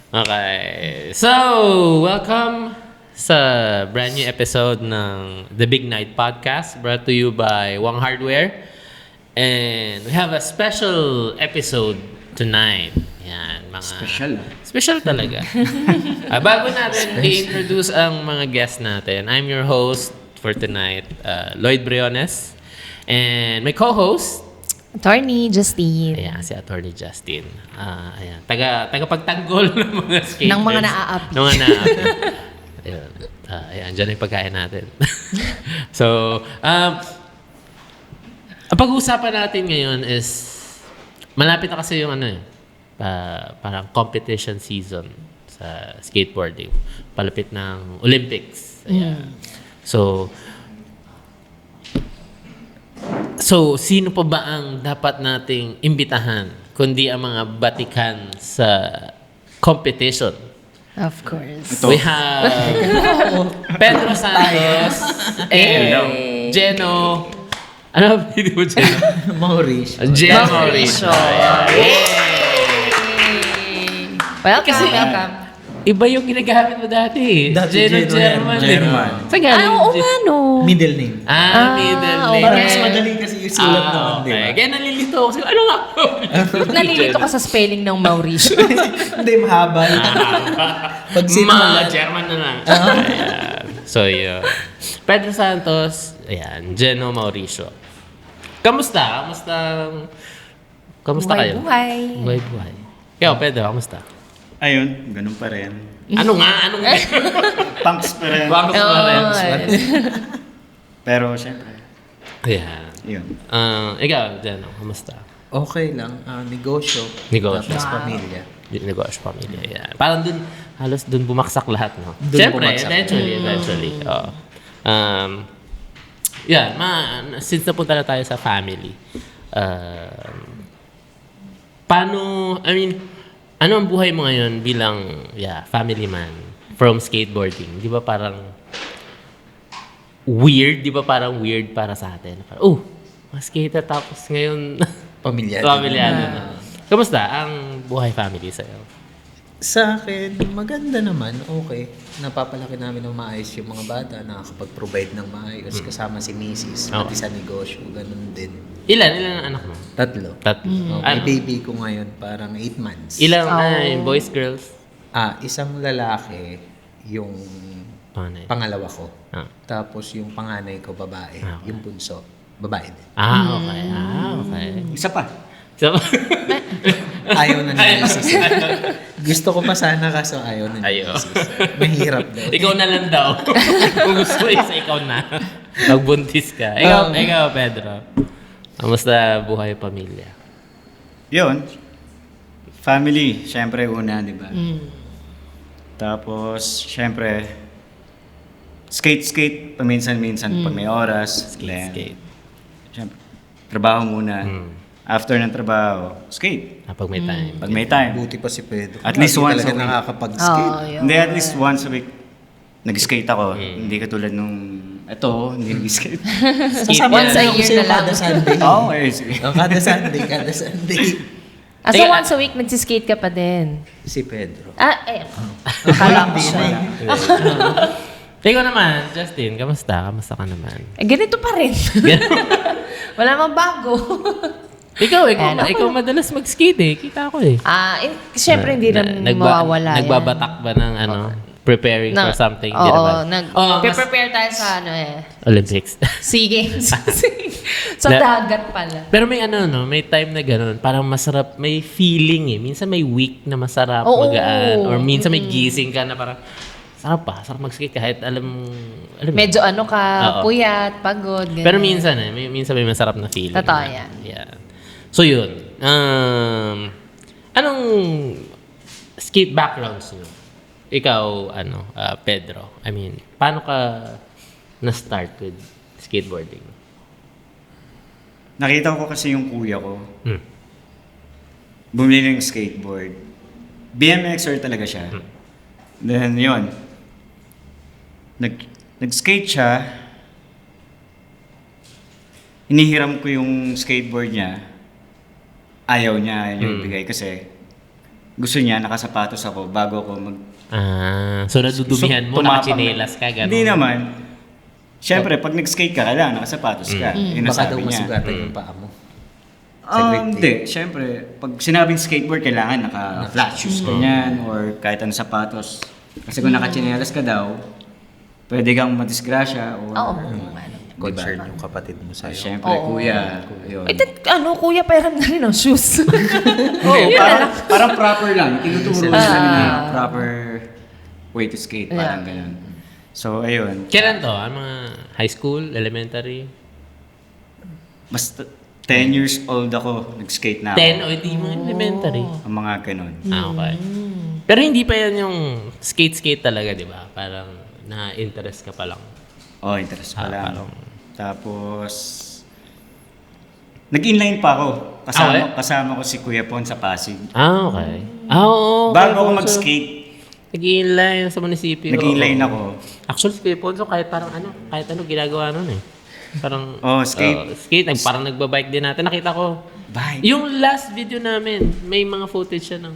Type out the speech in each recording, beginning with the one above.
Okay. So, welcome sa brand new episode ng The Big Night Podcast brought to you by Wang Hardware. And we have a special episode tonight. Yan, mga... Special talaga. Bago natin i-introduce ang mga guests natin, I'm your host for tonight, Lloyd Briones. And my co-host, Attorney Justine. ayan, si Attorney Justin. Ayan, tagapagtanggol ng mga skaters. Ng mga naaapi. Ng mga naaapi. Ayan, ayan, dyan yung pagkain natin. So, ang pag-uusapan natin ngayon is, malapit na kasi yung parang competition season sa skateboarding. Palapit ng Olympics. Ayan. So, sino pa ba ang dapat nating imbitahan kundi ang mga batikan sa competition? Of course. We have Pedro Santos and Geno. Ano ba mo, Geno? Mauricio. Geno Mauricio. Welcome. Iba yung ginagamit mo dati. Geno German. German. Saan galing? Oo nga, no. Middle name. Middle name. Para mas madali kasi yung sulat noon, di ba? Kaya nalilito ako. Ano nga? Nalilito ka sa spelling ng Mauricio. Hindi, mahaba. Pag Mga German na lang. Ayan. So, yun. Pedro Santos, ayan, Geno Mauricio. Kamusta kayo? Buhay. Buhay. Ikaw, Pedro, kamusta? Ayun, ganun pa rin. Ano nga? Punks pa rin. Bakit pa rin? Pero syempre, Ayan. yun. Ikaw, Geno, kamusta? Okay lang. Negosyo. Negosyo. Tapos pamilya. Negosyo, pamilya, yan. Parang halos dun bumaksak lahat, no? Dun Siyempre, bumaksak. eventually. Oo. Yan, since napunta na tayo sa family, ano ang buhay mo ngayon bilang family man from skateboarding? Di ba parang weird? Di ba parang weird para sa atin? Parang, mas skater tapos ngayon Pamilyado. pamilyado na. Kamusta ang buhay family sa'yo? Sa akin, maganda naman. Okay. Napapalaki namin ng maayos yung mga bata. Nakakapag-provide ng maayos. Kasama si Mrs. Pati sa negosyo. Ganun din. Ilan ang anak mo? 3. Tatlo. May baby ko ngayon, parang 8 months. Ilang yung boys, girls? Isang lalaki, yung Panay. pangalawa ko. Ah. Tapos yung panganay ko, babae. Okay. Yung bunso, babae din. Okay. Okay. Isa pa. So, Ayaw na ni Mrs. Gusto ko pa sana kaso ayaw na ni Ayaw. Mrs. Mahirap daw. ikaw na lang daw. Kung gusto mo isa, ikaw na. Magbuntis ka. Ikaw, Pedro. Kamusta buhay pamilya? Yun. Family, syempre una, di ba? Tapos, syempre, skate, paminsan-minsan pag may oras. Then, Skate. Syempre, trabaho muna. After ng trabaho, skate. Pag may time. Pag may time. Buti pa si Pedro. At least once talaga a week. nakakapag-skate. yun. Hindi, at least once a week, nag-skate ako. Hindi katulad nung, hindi nag-skate. Once a year na lang. Kada Sunday. Oo, sige. Kada Sunday. So once a week, nagsiskate ka pa din. Si Pedro. Akala ko siya. Ikaw naman, Justin, kamusta? Kamusta ka naman? Ganito pa rin. Wala mang bago. Ikaw madalas mag-skate eh. Kita ko eh. Siyempre hindi rin mawawala yan. Nagbabatak ba ng preparing for something? Oo, mas- prepare tayo sa Olympics. SEA Games. Sa dagat pala. Pero may may time na gano'n. Parang masarap, may feeling eh. Minsan may week na masarap, Oo. magaan. Or minsan may gising ka na parang, sarap mag-skate kahit alam Medyo Oo. puyat, pagod, ganyan. Pero minsan minsan may masarap na feeling. Totoo na. yan. Yeah. So yun. Anong skate backgrounds nyo? Ikaw, Pedro. I mean, paano ka na-start with skateboarding? Nakita ko kasi yung kuya ko. Bumili ng skateboard. BMXer talaga siya. Then yun. Nag-skate siya. Inihiram ko yung skateboard niya. Ayaw niya ibigay kasi gusto niya, nakasapatos ako bago ako So nadudumihan mo, tumapang nakachinelas ka, gano'n? Hindi naman. Siyempre, pag nag-skate ka, kailangan nakasapatos ka. Yun ang Baka daw sabi niya. masugatan yung paa mo. Sa grade Hindi. Siyempre, pag sinabing skateboard, kailangan naka-flat shoes ka niyan or kahit anong sapatos. Kasi kung nakachinelas ka daw, pwede kang madisgrasya or... Oo. Concern yung kapatid mo sa'yo. Siyempre, kuya. Yun. Eh, kuya, pairam na rin ang shoes. Hindi, parang proper lang. Tinuturo nila na proper way to skate. Parang ganun. So, ayun. Kailan to? Mga high school, elementary? Basta 10 years old ako, nag-skate na ako. 10 o hindi mga elementary? Ang mga ganun. Okay. Pero hindi pa yan yung skate-skate talaga, di ba? Parang na-interest ka pa lang. Oh, interest pa lang. parang- Tapos, nag-inline pa ako. Kasama ko si Kuya Pon sa Pasig. Okay. Oo. Bago ako mag-skate, Nag-inline sa munisipyo. nag-inline Oo. ako. Actually, si Kuya Ponso, kahit ano ginagawa nun eh. Parang, Skate. skate, parang nagbabike din natin. Nakita ko, Bye. yung last video namin, may mga footage siya ng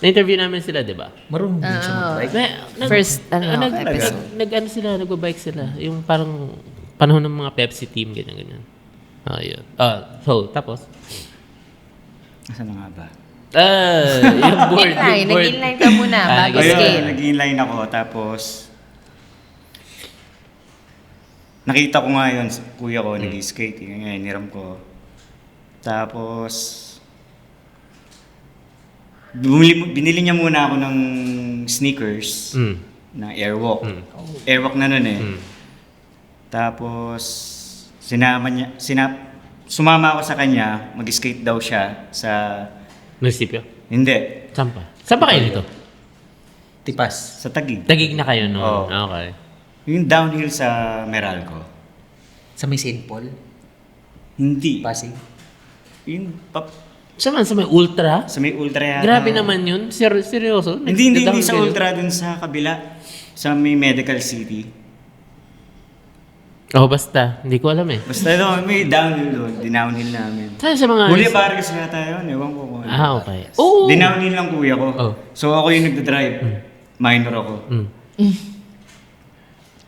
na-interview namin sila, di ba? Marunong din siya mag-bike. First, episode. Nagbabike sila. Yung parang panahon ng mga Pepsi team, ganyan-ganyan. Yun. So, tapos? Nasaan na nga ba? Yung board. Nag-inline ka muna bago Ayun, skate. nag-inline ako. Tapos, nakita ko nga yun, kuya ko, nag-skate. Ngayon, niram ko. Tapos, binili niya muna ako ng sneakers na Airwalk. Airwalk na nun eh. Tapos, sumama ako sa kanya, mag-skate daw siya sa... Munisipyo? Hindi, Saan pa? Saan pa kayo dito? Tipas. sa Taguig. Tagig na kayo noon. Oo. Okay. Yung downhill sa Meralco. Sa may St. Paul. Hindi. Pasig. Yung Sa may ultra? sa may ultra yata. Grabe naman yun. Seryoso? Hindi Nag-downhill sa kayo? ultra dun sa kabila. Sa may Medical City. Basta. Hindi ko alam eh. Basta doon, may downhill doon. Dinownhill namin. Saan sa mga... Huli Vargas yata yun. Ewan ko kung ano. Okay. Oo! Dinownhill lang kuya ko. Oh. So ako yung nagdadrive. Minor ako. Mm.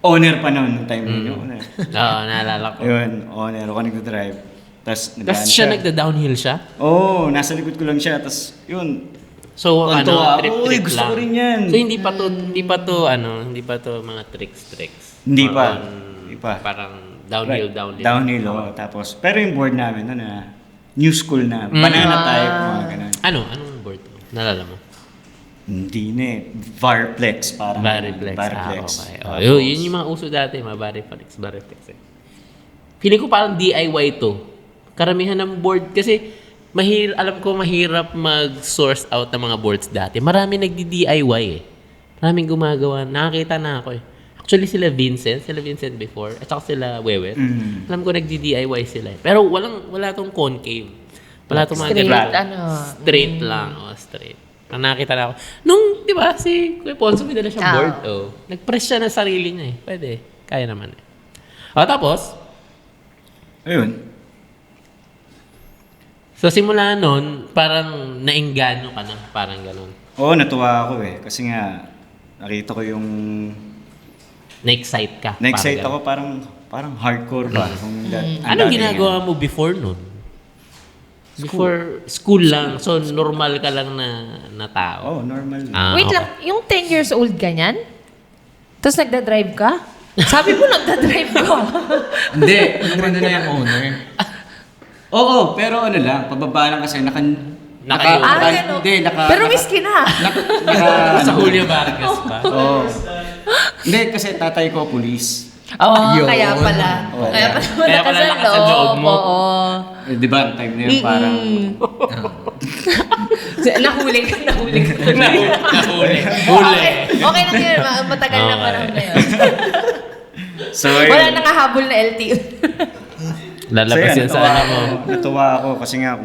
Owner pa noon, nung time yun. Owner. Oo, naalala ko. Ayun, owner ako nagdadrive. Tapos Tapos siya nagda-downhill siya? Oo, nasa likod ko lang siya. Tapos yun, So, Tontuwa ako. trip-trip Uy, gusto lang. ko rin yan. So, hindi pa to mga tricks. Hindi Or pa. on Hindi pa. Parang downhill. Downhill, oo. Tapos, pero yung board namin, new school na. Banana type, mga ganun. Anong board to? Nalala mo? Hindi na eh. Varplex, parang. Variplex. Variplex. Okay. Tapos, Yun yung mga uso dati, mga Variplex eh. Feeling ko parang DIY to. Karamihan ng board, kasi alam ko mahirap mag-source out ng mga boards dati. Marami nagdi-DIY eh. Maraming gumagawa. Nakakita na ako eh. Actually sila Vincent before, at saka sila Wewet. Alam ko nagdi-DIY sila eh. Pero wala tong concave. Wala tong mga Straight, ganun. Straight lang. Straight. Ang nakita na ako. Nung, di ba, si Kuya Ponso, may dala siyang board. Nag-press siya ng sarili niya eh. Pwede. Kaya naman eh. Tapos, ayun. so simula nun, parang nainggano ka na. Parang ganun. Oo, natuwa ako eh. Kasi nga, nakita ko yung... Na-excite ka. Na-excite parang ako, parang hardcore ba? Kung ang Anong dati ginagawa nga. mo before nun? Before school lang. So, normal ka lang na tao. Oo, normal. Wait okay. lang, yung 10 years old ganyan? Tapos nagda-drive ka? Sabi mo nagda-drive ka. Hindi, ano na yung owner. Oo, pero ano lang, pababa lang kasi Ganun. hindi, Pero whiskey na. Sa Julio Vargas pa. Oo. Hindi, kasi tatay ko, police. Oo, Yun. kaya pala. Oo. Kaya pala lakas ang loob mo. Oo. Eh, di ba, ang time na yun parang... Nahuli ka. Nahuli. Okay na yun. Matagal na Okay. panahon na yun. So, Wala nang hahabol na LTO. Lalabas yan sa ano mo. Natuwa ako kasi nga,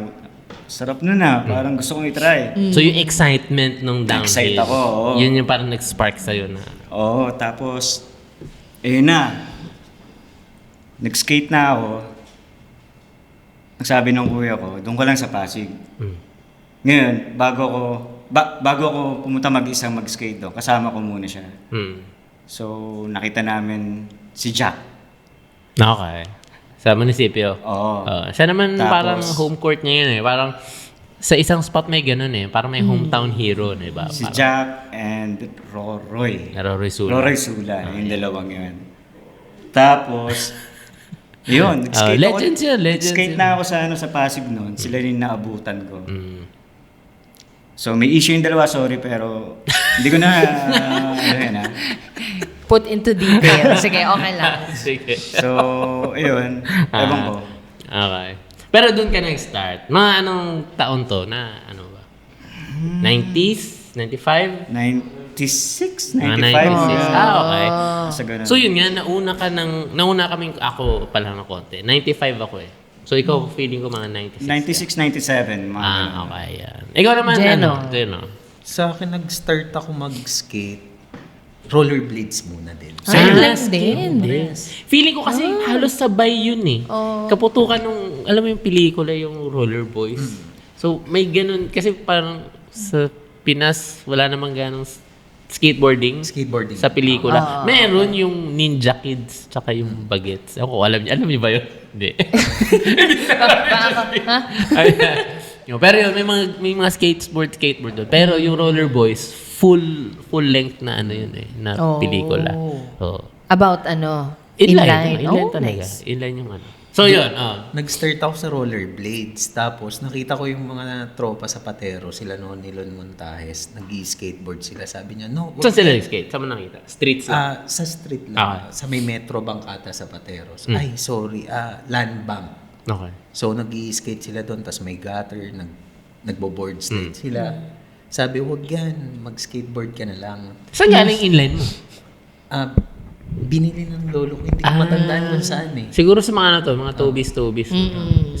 sarap nun parang gusto kong itry. So yung excitement nung downhill. Excite ako, oo. Yun yung parang nag-spark sa'yo na. Oo, tapos, na. Nag-skate na ako. Nagsabi ng kuya ko, doon ko lang sa Pasig. Ngayon, bago ako bago ako pumunta mag-isang mag-skate doon, kasama ko muna siya. So, nakita namin si Jack. Okay. Sa munisipyo. Oo. Siya naman Tapos- parang home court niya yun eh. Parang sa isang spot may ganun eh. Parang may hometown hero, di ba? Si Parang- Jack and Roy. Roy Sula. Roy Sula, yung dalawang yun. Tapos, yun, nag-skate ako. legends yun, legends Skate yun. na ako sa Pasig noon. Sila rin naabutan ko. So, may issue yung dalawa, sorry, pero hindi ko na, Put into detail. Sige, okay lang. Sige. So, ayun, ewan ko. Okay. Pero doon ka nag-start. Mga anong taon to? Na ano ba? 90s? 95? 96, 95. 96. Okay. Sa ganun. So yun nga, nauna kaming ako pala ng konti. 95 ako eh. So ikaw, feeling ko mga 96. 96, 97, mga ganun. Okay, yan. Ikaw naman, Jeno. Jeno. Sa akin, nag-start ako mag-skate. Rollerblades muna din. Same lang skate din. Feeling ko kasi halos sabay yun eh. Kaputukan nung, alam mo yung pelikula, yung Roller Boys. So may ganun, kasi parang sa Pinas, wala namang ganong skateboarding. Skateboarding. Sa pelikula. Meron yung Ninja Kids, tsaka yung Bagets. Ako, alam niyo ba yun? Hindi. Ayan. Pero yun, may mga skateboard doon. Pero yung Roller Boys, full length na ano yun eh, na pelikula. So, About ano? inline Oh, talaga. nice. Inline yung ano. So yun, Nag-start ako sa rollerblades. Tapos nakita ko yung mga tropa sa Patero, sila noon ni Lon Montajes, nag-skateboard sila. Sabi niya, no. saan sila nag-skate? Saan mo nakita? Streets lang? Sa street lang. Okay. Sa may Metro Bangkata sa Patero. Ay, sorry. Land bank. Okay. So, nag-skate sila doon. Tapos may gutter. Nagbo-board slide sila. Sabi, huwag yan. Mag-skateboard ka na lang. Saan galing inline mo? Binili ng lolo ko. Hindi ko matandaan kung saan eh. Siguro sa mga ano to, mga tubis.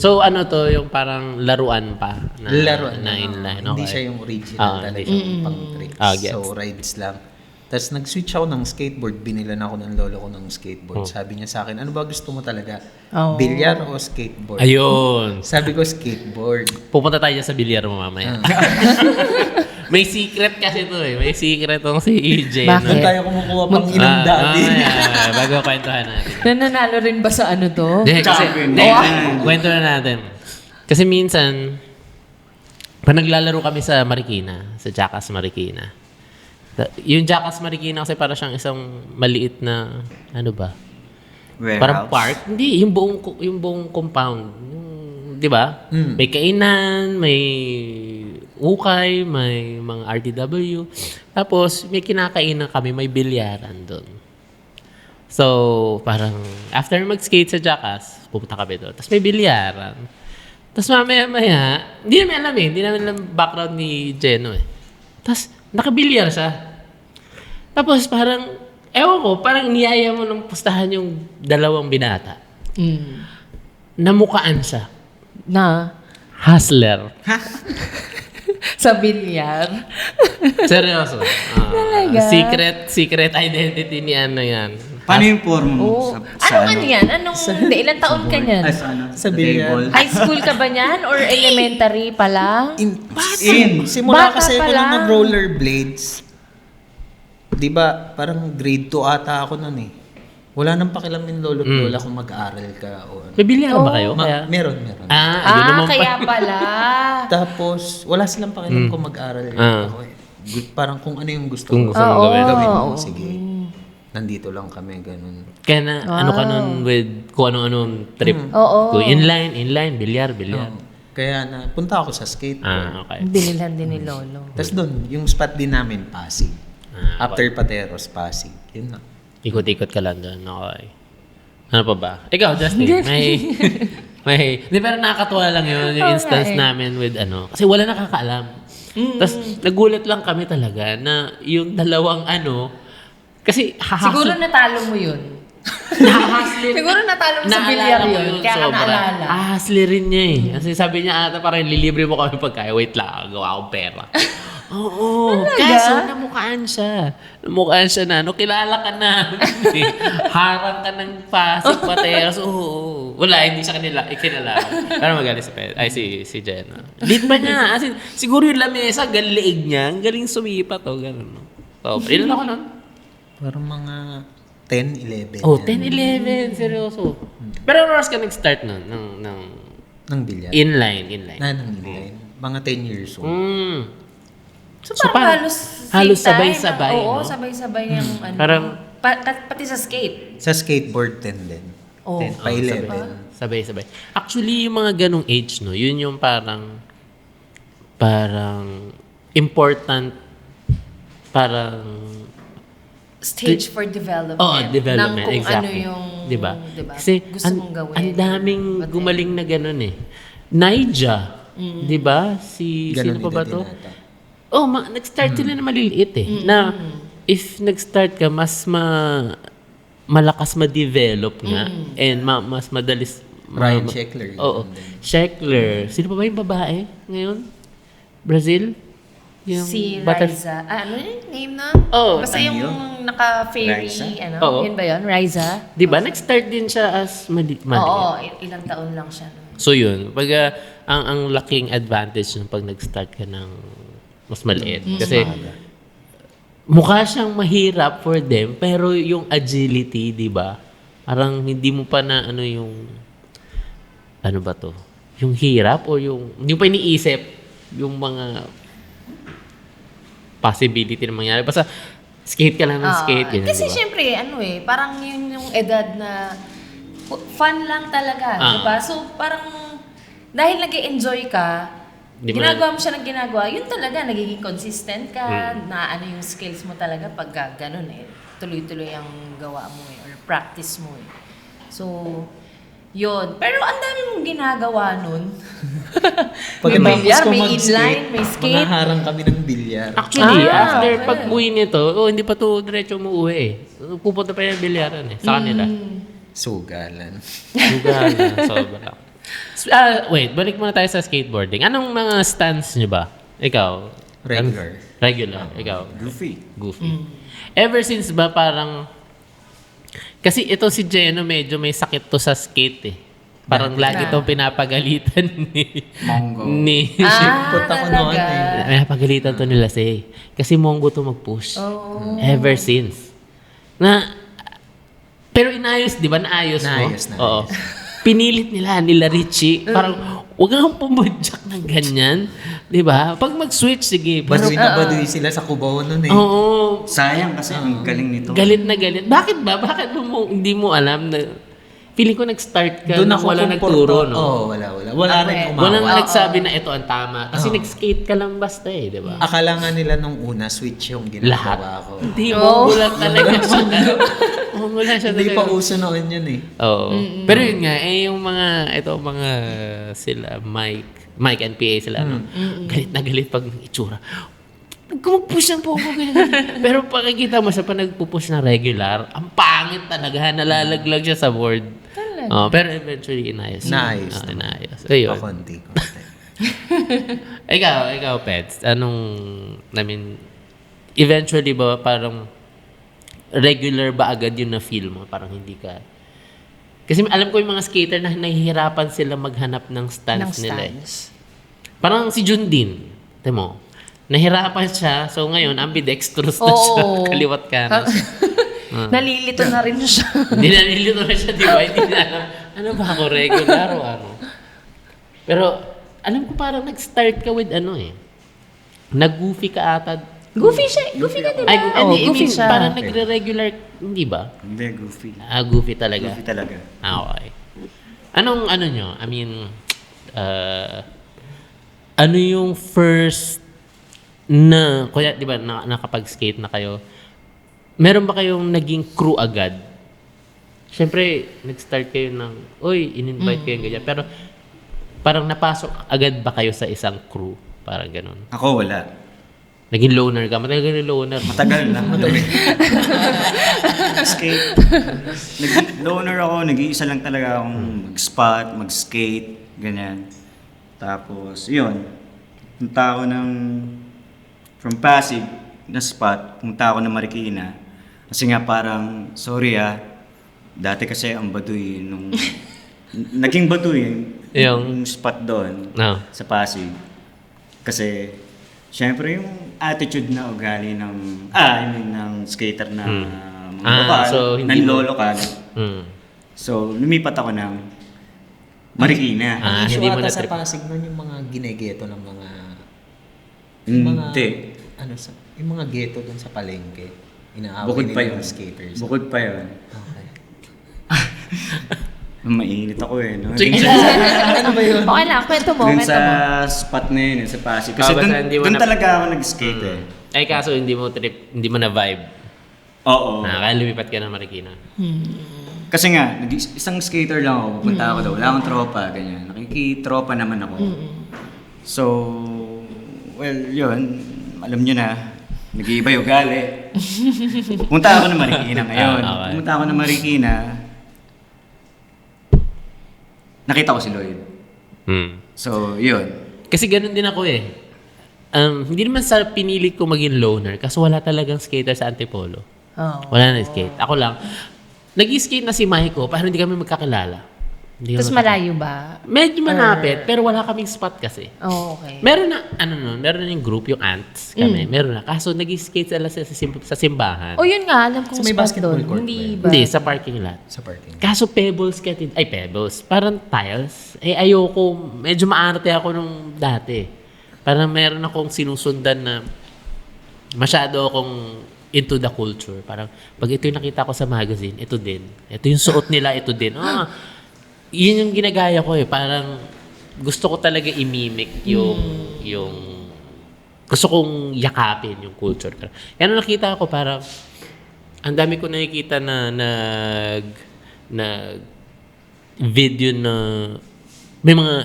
So ano to, yung parang laruan pa na, Laruan na inline. Okay. Hindi siya yung original Hindi talaga yung pang tricks. Gets. So, rides lang. Tapos nag-switch ako ng skateboard. Binilan ako ng lolo ko ng skateboard. Sabi niya sa akin, ano ba gusto mo talaga? Bilyar o skateboard? Ayun. Sabi ko, skateboard. Pupunta tayo sa bilyar mo mamaya. May secret kasi to eh. May secret tong si EJ. Bakit? Doon tayo kumukuha pang ilang dati. Bago kwentuhan natin. Nananalo rin ba sa ano to? Kasi, Champion. kwento na natin. Kasi minsan, pag naglalaro kami sa Marikina, sa Jackass Marikina, yung Jackass Marikina kasi para siyang isang maliit na, ano ba? Warehouse. Parang park. Hindi, yung buong compound. Yung, di ba? May kainan, may ukay, may mga RTW. Tapos, may kinakainan kami, may bilyaran doon. So, parang, after mag-skate sa Jackass, pupunta kami doon. Tapos may bilyaran. Tapos mamaya-maya, hindi namin alam background ni Jeno eh. Tapos, nakabilyar siya. Tapos parang, ewan ko, parang niyaya mo ng pustahan yung dalawang binata. Namukaan siya. Na? Hustler. Sa bilyar? Seryoso. Talaga? Secret identity ni ano yan. Paano yung form mo? Oo. Anong ano yan? Hindi, ilang taon ka niyan? Sa bilyar. High school ka ba niyan? Or elementary pa lang? Simula Bata kasi pa ako lang. nung mag-rollerblades. Di ba, parang grade 2 ata ako nun eh. Wala nang pakialam yung lolo at lola kung mag-aaral ka o ano. May bilyaran ba kayo? Meron. Yun naman Kaya pala. Tapos, wala silang pakialam kung mag-aaral ako eh. Parang kung ano yung gusto Kung mo. gusto mo gawin. Gawin mo, sige. Nandito lang kami, ganun. Kaya na, ano ka nun with kung ano-anong trip. Oo. Kung inline, bilyar. Kaya na, punta ako sa skateboard. Okay. Binilhan din ni Lolo. Tapos doon, yung spot din namin, Pasig. After Pateros, Pasig. Yun na. Ikot-ikot ka lang doon. Okay. Ano pa ba? Ikaw, Justin, hindi, pero nakakatuwa lang yun, yung instance namin with ano. Kasi wala nakakaalam. Tapos, nagulat lang kami talaga na yung dalawang ano, kasi Siguro natalo mo yun. Nahahasli. Siguro natalo mo sa bilyar yun. Kaya ka naalala. Ahasli rin niya eh. Kasi sabi niya ata parang lilibre mo kami pagkaya. Wait lang, gawa akong pera. Oo. Kaso namukaan siya. Namukaan siya na, kilala ka na. Harang ka ng Pasig, Pateros. Oo. Wala, hindi sa kanila ikinala. Pero magaling si Ped. Ay, si Jenna. Lead ba niya? As in, siguro yung lamesa, galing niya. Ang galing sumipat, gano'n. No? So, ilan ako nun? Parang mga 10, 11. Oh, yan. 10, 11. Seryoso. Pero ano oras ka nag-start nun? Ng bilyar. Inline. Ng inline. Mga 10 years old. So, So, parang parang halos same sabay-sabay, time. Oo, no? sabay-sabay yung ano. Parang- pati sa skate. Sa skateboard, 10 din. Oh. 10 pa 11. Sabay-sabay. Actually, yung mga ganong age, no, yun yung parang important, parang Stage for development. development, ng kung exactly. ano yung, diba? diba? Kasi gusto mong gawin. ang daming Whatever. gumaling na ganon eh. Naija, di ba? Sino Ganun pa ba din to? ata. Oh, nag-start sila na maliliit eh. Na if nag-start ka, mas malakas ma-develop nga and mas madalis Ryan Sheckler. Oo. Sheckler. Sino pa ba yung babae ngayon? Brazil? Yung Si butter- Riza. Ano yung name na? Oh, Basta ano yung yun? naka-fairy, Riza? Oo. Yun ba yun? Riza? Di ba? Nag-start din siya as maliit. Oo, ilang taon lang siya. So yun, pag ang laking advantage ng pag nag-start ka ng mas maliit. Kasi mukha siyang mahirap for them, pero yung agility, di ba? Parang hindi mo pa na ano yung, ano ba to? Yung hirap o yung, hindi mo pa iniisip yung mga possibility na mangyari. Basta skate ka lang ng skate. Ganyan, Kasi di ba? syempre, parang yun yung edad na fun lang talaga, di ba? So, parang dahil nag-enjoy ka, Di mo ginagawa mo siya ng ginagawa, yun talaga, nagiging consistent ka, na ano yung skills mo talaga pag ganun tuloy-tuloy ang gawa mo or practice mo So, yun. Pero ang dami mong ginagawa nun. May bilyar, may inline, may skate. Manaharang kami ng bilyar. Actually, after okay. pag-uwi nito, hindi pa to diretso umuwi eh. Pupunta pa yung bilyaran eh, sa kanila. Sugalan. Lugar na, sobra. Wait, balik muna tayo sa skateboarding. Anong mga stance nyo ba? Ikaw? Regular. Regular. Ikaw? Goofy. Ever since ba parang... Kasi ito si Jeno medyo may sakit to sa skate eh. Parang lagi itong pinapagalitan ni... Mongo. Ni... Sipot ako noon talaga. Pinapagalitan to nila kasi Mongo to mag-push. Oh. Ever since. Pero inayos, di ba? Naayos mo? Naayos. Oo. Pinilit nila Richie. Parang, huwag kang pumudyak ng ganyan. Di ba? Pag mag-switch, sige. Pero, Baduy na baduy sila sa Cubao nun eh. oo. Sayang kasi ang galing nito. Galit na galit. Bakit ba? Bakit mo hindi mo alam na... Feeling ko nag-start ka Doon nang ako wala komporto. nagturo, no? Oo, wala. Wala rin umawa. Walang nagsabi na ito ang tama. Kasi nag-skate ka lang basta eh, di ba? Akala nga nila nung una, switch yung Lahat. ginagawa ko. Hindi, Mongo lang talaga siya. Mongo lang siya Hindi talaga. pa uso noon yun eh. Oo. Pero yun nga, yung mga sila, Mike and PA sila, no? Galit na galit pag itsura. Mag-push ng pogo, ganyan. Pero pakikita mo siya pa nagpupush na regular, ang pangit talaga, nalalaglag siya sa board. Pero eventually, inayos. Naayos Inayos. Ayun. Pakonti. Ikaw, Pets, eventually ba parang regular ba agad yun na feel mo? Parang hindi ka... Kasi alam ko yung mga skater na nahihirapan sila maghanap ng stance nila. Parang si Jundin, ito mo, nahirapan siya, so ngayon ambidextrous na siya, kaliwat kanan. Nalilito na rin siya. Hindi nalilito na siya, di ba? Hindi na alam, ano ba ako, regular o ano? Pero, alam ko parang nag-start ka with nag-goofy ka ata. Goofy siya. Goofy ka diba? Ay, Goofy siya. Parang nagre-regular, hindi ba? Hindi, goofy. Goofy talaga. Goofy talaga. Okay. Anong nyo? I mean, ano yung first na, kuya, di ba, nakapag-skate na kayo, meron ba kayong naging crew agad? Siyempre, nag-start kayo ng, in-invite kayo ganyan. Pero, parang napasok agad ba kayo sa isang crew? Parang ganun. Ako wala. Naging loner ka? Matagal ka loner. Matagal na. Skate. Loner ako, nag-iisa lang talaga akong mag-spot, mag-skate, ganyan. Tapos, yun. Punta ako from Pasig na spot, punta ako ng Marikina. Kasi nga parang, sorry dati kasi ang baduy nung naging bato yung Yung- spot doon No. sa Pasig. Kasi, syempre yung attitude na ugali ng, ng skater na mga lokal, so hindi mo- nanlolokal. Mm. So, lumipat ako ng Marikina. Ah, Issue hindi mo ata na-trip. sa Pasig nun yung mga ginegeto ng mga... Yung mga, Hindi. yung mga ghetto dun sa palengke. Inaaway Bukod pa nila yun. yung skaters. Bukod pa yun. Okay. Mainit ako no? Sige. Dun sa- Ano ba yun? Okay lang, kwento mo, Dun kwento sa mo. spot na yun, sa Pasig. Kasi Basta dun, hindi mo dun na- talaga ako nag-skate eh. Ay, kaso hindi mo trip, hindi mo na vibe. Oo. Kaya lumipat ka ng Marikina. Kasi nga, isang skater lang ako, pupunta ako daw. Wala akong tropa, ganyan. Nakikitropa naman ako. So, well, yun. Alam nyo na, nag-iiba yung ugali. Pumunta ako ng Marikina ngayon. Ah, okay. Pumunta ako ng Marikina. Nakita ko si Lloyd. Hmm. So, yun. Kasi ganun din ako eh. Hindi naman sa pinili ko maging loner kasi wala talagang skater sa Antipolo. Oh. Wala na skate. Ako lang. Nag-skate na si Maiko pero hindi kami magkakilala. Hindi Tapos kami malayo ba? Medyo malapit pero wala kaming spot kasi. Oh, okay. Meron na, meron na yung group, yung ants kami. Meron na. Kaso nag-skate sila sa simbahan. O yun nga, alam kong So, may spot basketball doon. court Hindi ba ba? Hindi, sa parking lot. Sa parking. Kaso pebbles pebbles. Parang tiles. Ayoko, medyo maarte ako nung dati. Parang meron akong sinusundan na masyado akong into the culture. Parang pag ito yung nakita ko sa magazine, ito din. Ito yung suot nila, ito din. Yun yung ginagaya ko eh. Parang gusto ko talaga imimik yung gusto kong yakapin yung culture. Kaya nung nakita ko parang ang dami ko nakikita na video na may mga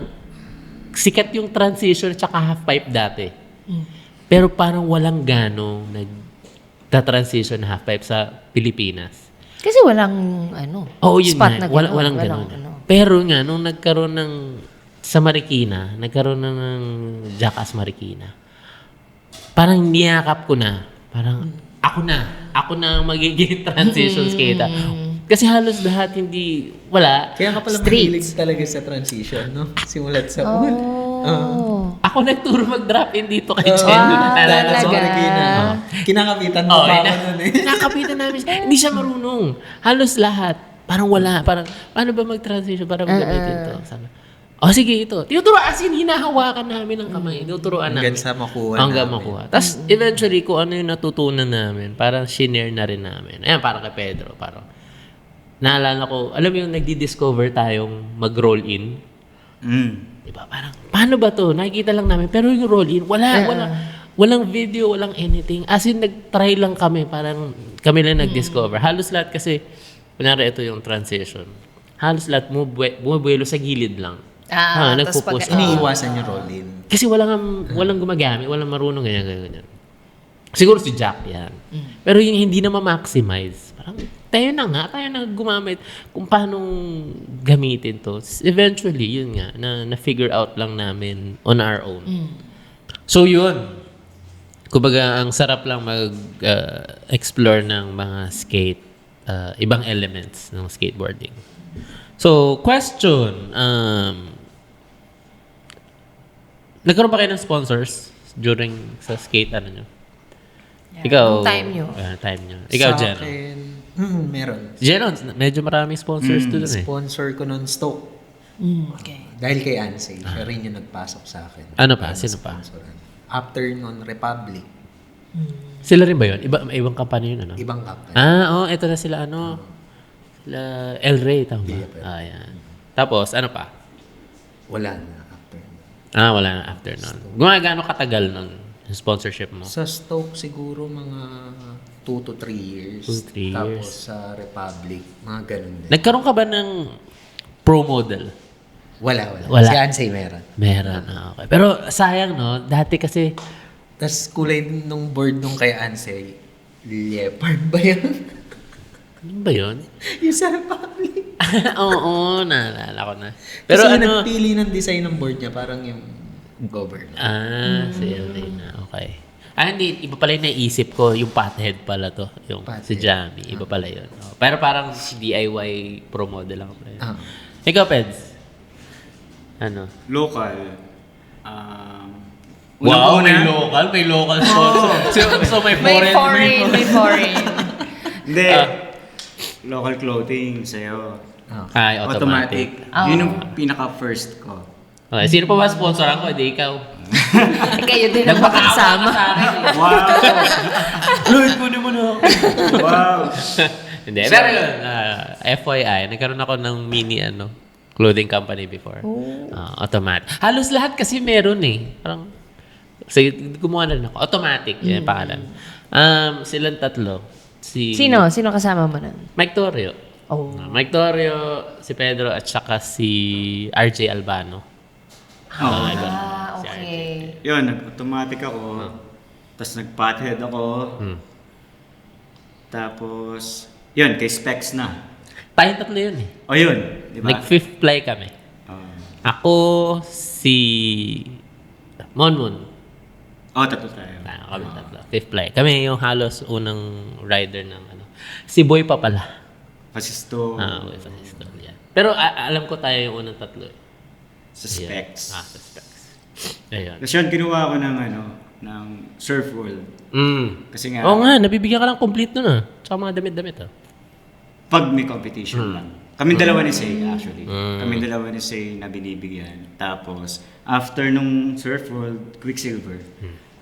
sikat yung transition tsaka half pipe dati. Pero parang walang ganong nagta-transition na half pipe sa Pilipinas. Kasi walang, Oo, yun spot nga. na gano'n. Walang ganun. Pero nga, nung nagkaroon sa Marikina, nagkaroon ng Jackass Marikina, parang niyakap ko na. Parang, ako na ang magiging transition skater. Kasi halos lahat wala. Kaya ka pala Streets. mahilig talaga sa transition, no? Simulat sa Oh. Ako nagturo mag-drop in dito kay Oo. Chen. Ah, Naalala Sa ko. talaga? Marikina. Kinakapitan mo Oh, pa ako nun eh. Nakapitan namin siya. Hindi siya marunong. Halos lahat. Parang wala. Parang, paano ba mag-transition para magamitin to? Sabi, sige, ito. Tinuturoan, as in, hinahawakan namin ng kamay. Tinuturoan namin. Hanggang sa makuha Hanggang namin. makuha. Tapos, eventually, kung ano yung natutunan namin, parang shinare na rin namin. Ayan, parang kay Pedro. Parang, naalala ko, alam mo yung nagdi-discover tayong mag-roll in? Diba? Parang, paano ba to? Nakikita lang namin. Pero yung roll-in, walang video, walang anything. As in, nag-try lang kami. Parang kami lang nag-discover. Halos lahat kasi, kunyari ito yung transition. Halos lahat bumubuelo sa gilid lang. Tapos Nagpo-push pag- up. Iniiwasan yung roll-in. Kasi walang gumagamit, walang marunong ganyan. Siguro si Jack yan. Pero yung hindi na ma-maximize, parang tayo na gumamit kung paano gamitin to. Eventually, yun nga, na-figure out lang namin on our own. So yun. Kumbaga, ang sarap lang mag-explore ng mga ibang elements ng skateboarding. So, question. Nagkaroon ba kayo ng sponsors during sa skate nyo? Yeah. Ikaw. Yung time nyo. Time nyo. Ikaw, Sa Jen. akin, meron. Jeron, medyo maraming sponsors doon eh. Sponsor ko nun Stoke. Okay. Dahil kay Ansay, siya rin yung nagpasok sa akin. Ano pa? Sino pa? Sponsoran. After nun, Republic. Sila rin ba yun? Ibang company yun, ano? Ibang company. Ito na sila, Sila El Rey, tama ba? Yeah, Yan. Tapos, ano pa? Wala na after nun. Wala na after nun. Gumagano katagal nun? Yung sponsorship mo? Sa Stoke siguro mga 2 to 3 years. 2 to 3 Tapos years. sa Republic, mga ganun din. Nagkaroon ka ba ng pro model? Wala. Wala. Si Ansay meron. Meron, okay. Pero sayang, no? Dati kasi, Tapos kulay nung board nung kay Ansay, leopard ba yun? ano ba yun? yung sa Republic. Oo, naalala ko na. Pero Pero kasi ano, nagpili ng design ng board niya, parang yung governor. si LA na, okay. Hindi, iba pala yung naisip ko, yung pothead pala to, yung si Pothead. Jamie, iba pala yun. Pero parang DIY pro model lang pala yun. Ikaw, Peds? Ano? Local. Wow, may unang-una, local sponsor. So, may foreign. May foreign. Hindi. Local clothing sa'yo. Ay, automatic. Oh. Yun yung pinaka-first ko. Okay, sino pa ba sponsoran ko? Hindi ikaw. Kayo din ang makasama. Wow! Lloyd mo naman ako. Wow! Hindi. Pero yun, FYI, nagkaroon ako ng mini clothing company before. Automatic. Halos lahat kasi meron eh. Parang, sige, gumawa na rin ako. Automatic, yun yung pangalan. Silang tatlo. Sino? Sino kasama mo nun? Mike Torrio. Oh. Mike Torrio, si Pedro, at saka si RJ Albano. Iba. Si RJ. Okay. Yun, nag-automatic ako. Tapos nag-pothead ako. Tapos, yun, kay Specs na. Tayong tatlo yun eh. O yun, di ba? Nag-fifth play kami. Ako, si Monmon. Tatlo tayo. Kami tatlo. Fifth play. Kami yung halos unang rider ng Si Boy pa pala. Pasisto Boy Pasisto. Yeah. Pero alam ko tayo yung unang tatlo. sa Specs. Sa Specs. Ayun. Tapos yun, kinuha ko ng ng Surf World. Kasi nga, Oo nga, nabibigyan ka ng complete nun Tsaka mga damit-damit pag may competition lang. Kami dalawa ni Say actually. Kami dalawa ni Say na binibigyan. Tapos, after nung Surf World Quicksilver,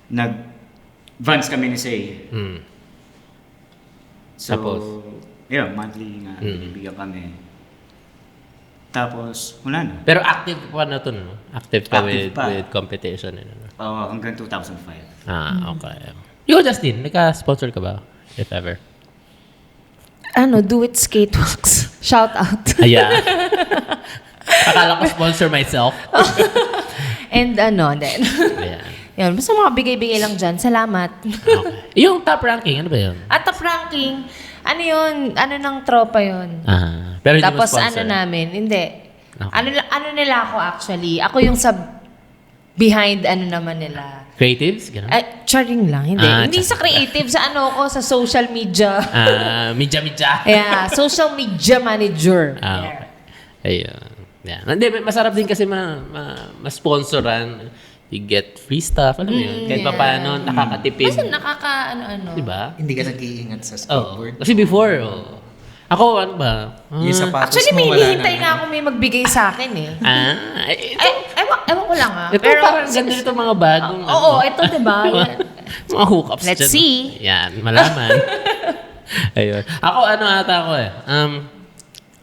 nag-vans kami ni Say. So, Tapos? yeah, monthly nga, binibigyan kami. Tapos, wala na. Pero active pa na to, no? Active pa, Active with, pa. with competition. Hanggang 2005. Okay. Ikaw, Justin, nagka-sponsor ka ba? If ever. Do It Skateworks. Shout out. Ayan. Akala ko sponsor myself. And then. Ayan. Yun, basta mga bigay-bigay lang dyan. Salamat. Okay. Yung top ranking, ano ba yun? At top ranking, yun? Ano ng tropa yun? Pero hindi Tapos mo sponsor. namin, hindi. Okay. Ano nila ako actually? Ako yung sa behind naman nila. Creatives? Ganun? Charing lang, hindi. Hindi sa creative, sa sa social media. Midya-midya. Yeah, social media manager. Okay. Ayun. Yeah. Hindi, masarap din kasi ma-sponsoran. You get free stuff. Alam mo yun? Kahit pa paano, nakakatipid. Basta ano. Diba? Hindi ka nag-iingat sa Oo. skateboard. Kasi before, ako, ano ba? Yung sapatos Actually, may mo, wala hinihintay na. nga ako may magbigay sa akin eh. Ewan ko lang Ito parang ganda nito mga bagong. Oo, ito diba? Mga hookups Let's dyan. see. Yan, malaman. Ayun. Ako, ata ako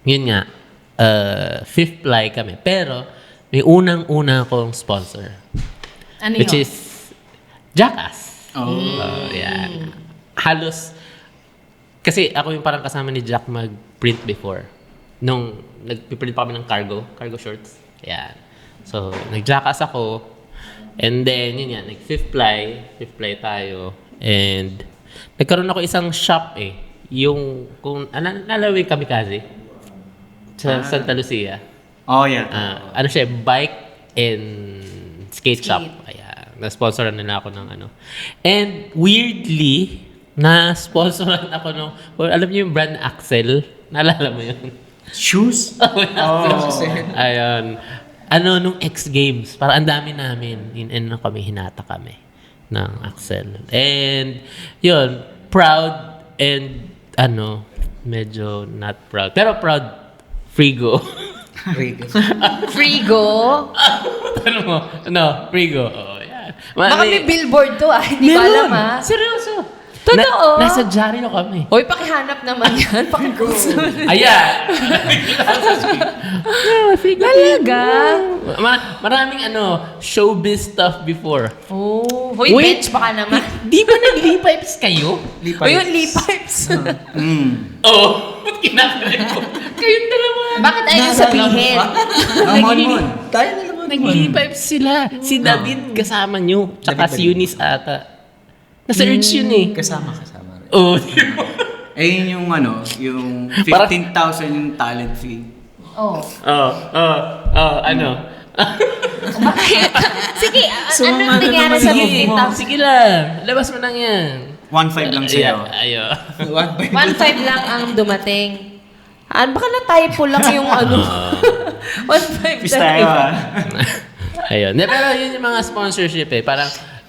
yun nga, fifth ply kami. Pero, may unang-una akong sponsor. Ano Which yun? is Jackass. Yan. Halos, kasi ako yung parang kasama ni Jack mag-print before. Nung nag-print pa kami ng cargo shorts. Yan. So, nag-Jackass ako. And then, yun yan, nag-fifth ply tayo. And, nagkaroon ako isang shop Yung, nalawin Kamikaze. Sa Santa Lucia. Oh, yeah. Ano siya, bike and skate shop. Ayan. Na-sponsoran nila ako ng And weirdly, na-sponsoran ako ng, alam niyo yung brand Axel? Naalala mo yun? Shoes? Ayun. Nung X Games, parang ang dami namin. Hinata kami ng Axel. And, yun, proud and, medyo not proud. Pero proud, Frigo. Frigo? Frigo. Oh, yan. Baka may billboard to Hindi ko alam Seryoso. Totoo? Nasa Jarino kami. Hoy, pakihanap naman yan. Pakigusto. Ayan. Talaga? Maraming showbiz stuff before. Oh. Hoy, Wait. bitch, baka naman. Di ba nag-Lee-Pipes kayo? Hoy, yung Lee-Pipes. Oo. Ba't kinakalit ko? Kayong dalawa. Bakit ayaw sabihin? Mon. Tayo na naman. Nag-Lee-Pipes sila. Si David kasama nyo. Tsaka David si Eunice ata. Nasa Urge yun Kasama rin. Oo, di ba? Yung yung 15,000 yung talent fee. Oh. Bakit? Sige, ano nangyari sa Sige, 15,000? sige lang. Labas mo lang yan. 1.5 lang sa'yo. Ayo. 1.5 lang ang dumating. Baka na-typo lang yung 1.5 Peace tayo ha. Ayun. Pero yun yung mga sponsorship eh. Parang,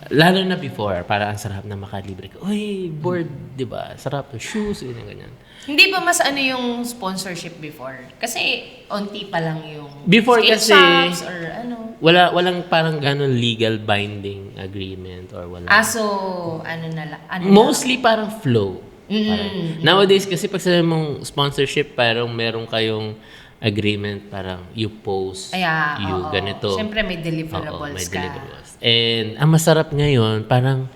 lalo na before, parang ang sarap na makalibre ka. Uy, board, di ba? Sarap to shoes, ganyan. Hindi ba mas ano yung sponsorship before? Kasi onti pa lang yung Before skate kasi, shops or ano. walang parang ganun legal binding agreement or wala. So, ano na lang. Ano Mostly parang flow. Mm. Parang, nowadays kasi pag sabi mong sponsorship, parang meron kayong agreement, parang you post, you oo. ganito. Siyempre may Oo, deliverables may ka. deliverables. And ang masarap ngayon, parang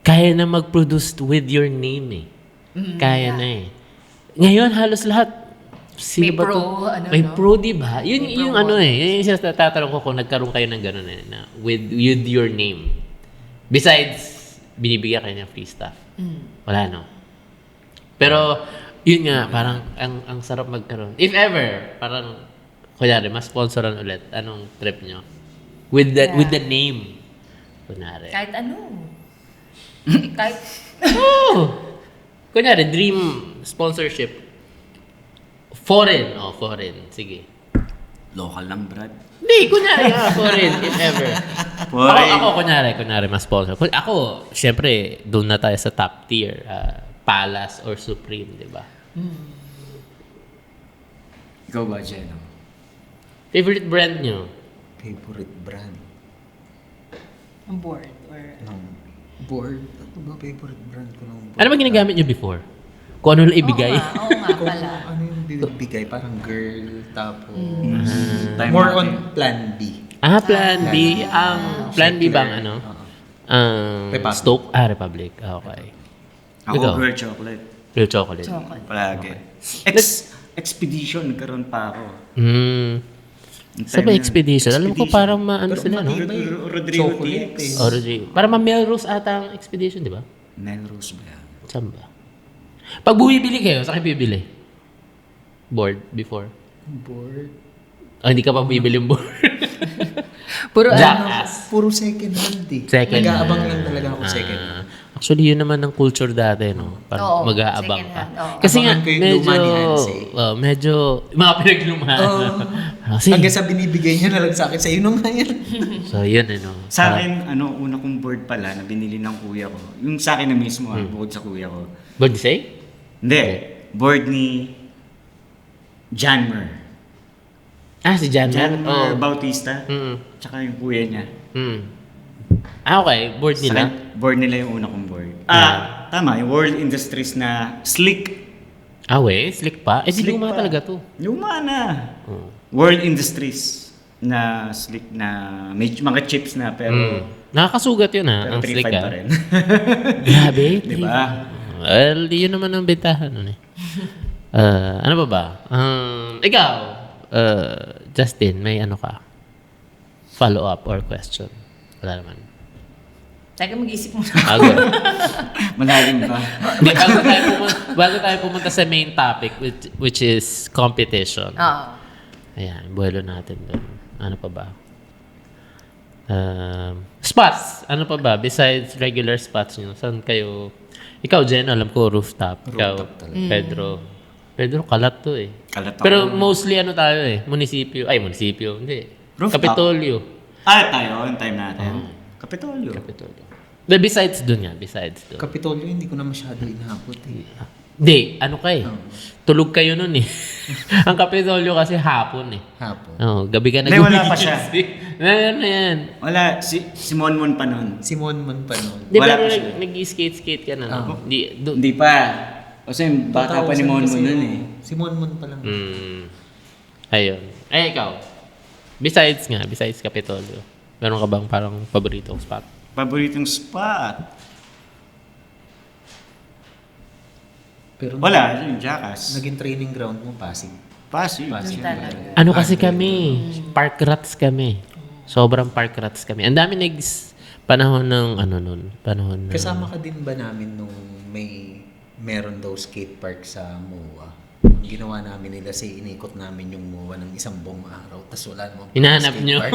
kaya na mag-produce with your name eh. Kaya na eh. Ngayon, halos lahat. Sino May ba pro, to? ano, May no? pro, di ba? Yun May yung pro ano eh. Yun yung tatanong ko kung nagkaroon kayo ng gano'n eh. Na with your name. Besides, binibigyan kayo ng free stuff. Wala, no? Pero, yun nga, parang ang sarap magkaroon. If ever, parang, kunyari, mas sponsoran ulit. Anong trip nyo? With the name. Kunyari. Kahit ano. Kahit, Oh! Kunyari, dream sponsorship. Foreign. Oh, foreign. Sige. Local lang, Brad. Hindi, kunyari foreign, if ever. Foreign. Ako, kunyari, mas sponsor. Ako, syempre, doon na tayo sa top tier. Palace or Supreme, di ba? Ikaw ba, Jeno? Favorite brand nyo? Favorite brand? ang board or Ng board? Ano ba favorite brand ko ng board? Ano ba ginagamit nyo before? Kung ano lang ibigay? Oo nga Kung pala. ano yung binibigay, parang girl, tapos Time more natin. on plan B. Plan B. Ang Plan B bang ano? Oo. Ang Stoke? Republic. Okay. Ako, Ikaw? girl chocolate. Real chocolate. Chocolate. Palagi. Expedition, nagkaroon pa ako. Yung Sa time ba na- expedition? Alam ko parang maano Pero sila, no? matibay. Rodrigo Chocolate TX. O, Rodrigo. Parang Melrose ata ang expedition, di ba? Melrose ba yan? Saan ba? Pag bumibili kayo, saan kayo bibili? Board before? Board? Hindi ka pa bibili yung board. Puro ano. Jackass. Puro second hand eh. Second Nag-aabang hand. lang talaga ako second hand. Actually, yun naman ang culture dati, no? Parang Oo, mag-aabang second ka. hand, oo. Kasi nga, Abangan ko yung medyo, luma ni Hansi. medyo, mga pinaglumahan. Kasi, Hanggang sa binibigay niya na lang sa akin, sa'yo na nga yan. so yun, ano. Sa akin, una kong board pala na binili ng kuya ko. Yung sa akin na mismo, bukod sa kuya ko. What you say? Hindi. Board ni Janmer. Si Janmer. Janmer Bautista. Mm. Tsaka yung kuya niya. Okay. Board Sa nila. akin, board nila yung una kong board. Tama. Yung World Industries na slick. Slick pa. Di Slick luma pa. talaga to. Luma na. World Industries na slick na may mga chips na pero Nakakasugat yun, ha? pero Ang 3.5 slick, pa ha? rin. Grabe. Diba? Well, yun naman ang bentahan nun eh. Ano ba ba? Ikaw, Justin, may ano ka? Follow-up or question? Wala naman. Teka, mag-isip mo na. Bago. Malalim pa. Hindi, bago tayo pumunta sa main topic, which is competition. Oo. Ayan, buwelo natin doon. Ano pa ba? Spots. Ano pa ba? Besides regular spots nyo, saan kayo? Ikaw, Jen, alam ko, rooftop. Ikaw, Pedro. Pedro, kalat to eh. Kalat ako. Pero mostly ano tayo eh, munisipyo. Hindi. Rooftop? Kapitolyo. Tayo, yung time natin. Kapitolyo. Kapitolyo. Besides dun yan, besides dun. Kapitolyo, hindi ko na masyado inabot eh. Hindi, ano kayo? Tulog kayo nun eh. Ang Kapitolyo kasi hapon eh. Hapon. Gabi ka Hindi, wala pa siya. Ano yan? Wala, si Monmon pa nun. Simon man pa noon. Di Wala pero pa siya. nag-skate-skate ka na. No? Di, Hindi pa. Kasi bata pa ni 2000 Monmon kasi nun yung- eh. Si Monmon pa lang. Ayun. Ikaw. Besides Kapitolyo. Meron ka bang parang paboritong spot? Paboritong spot. Pero Wala, yung Jackass. naging training ground mo, Pasig. Pasig. Pasig. Talaga. Ano kasi kami? Park rats kami. Sobrang park rats kami. Ang dami panahon ng panahon ng... Kasama ka din ba namin nung meron daw skate park sa MOA? Ang ginawa namin nila inikot namin yung MOA ng isang buong araw, tas wala namang Hinahanap skate nyo? park.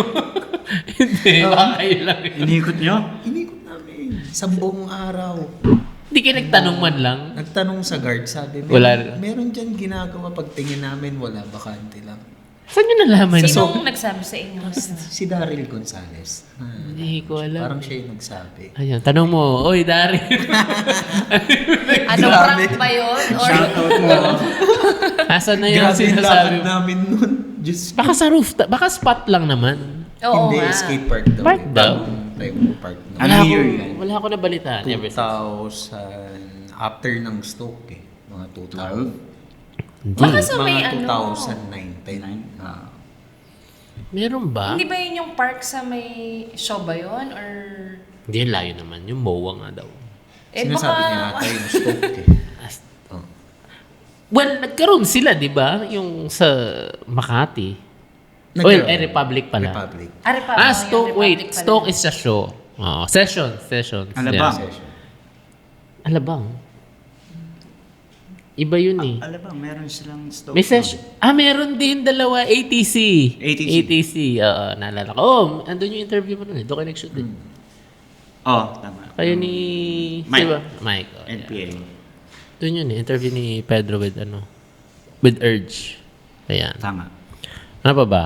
Hindi, baka kayo lang. Inikot nyo? Inikot namin. Isang buong araw. Hindi kayo nagtanong man lang. Nagtanong sa guard, sabi, Wala. meron dyan ginagawa. Pagtingin namin, wala, bakante lang. Saan nyo nalaman yun? Sinong nagsabi sa inyo? Si Daryl Gonzalez. Hindi ko alam. Parang siya yung nagsabi. Ayun, tanong mo, oy, Dari. Ano, prank ba yun? Or, Shoutout mo. Asan na yung Grabe yung sinasabi lakad mo? namin nun. Diyos ko. Baka sa rooftop, baka spot lang naman. oo Hindi, nga. skate park daw. Park daw? Type of park daw. Ano year yan? Wala ako nabalitaan ever since. 2000, after ng Stoke eh. Mga 2000. Hindi. Baka sa may Mga ano. 2009. Meron ba? Hindi ba yun yung park sa may show ba yun? Or... Hindi, layo naman. Yung MOA nga daw. Sinasabi niya ata yung Stoke eh. Oh. Well, nagkaroon sila, di ba? Yung sa Makati. Nagkaroon. Republic pala. Republic. Republic. Stoke, yung wait. Republic pala. Stoke is sa show. Sessions. Alabang. Session. Alabang. Iba yun eh. Alam ba, meron silang stock. May session. Meron din dalawa. ATC. ATC. Oo, naalala ko. Oh, andun yung interview mo nun eh. Doon kayo nag-shoot eh. Tama. Kayo ni... Mike. Diba? Mike. Oh, yeah. NPA. Doon yun eh. Interview ni Pedro with with Urge. Ayan. Tama. Ano pa ba?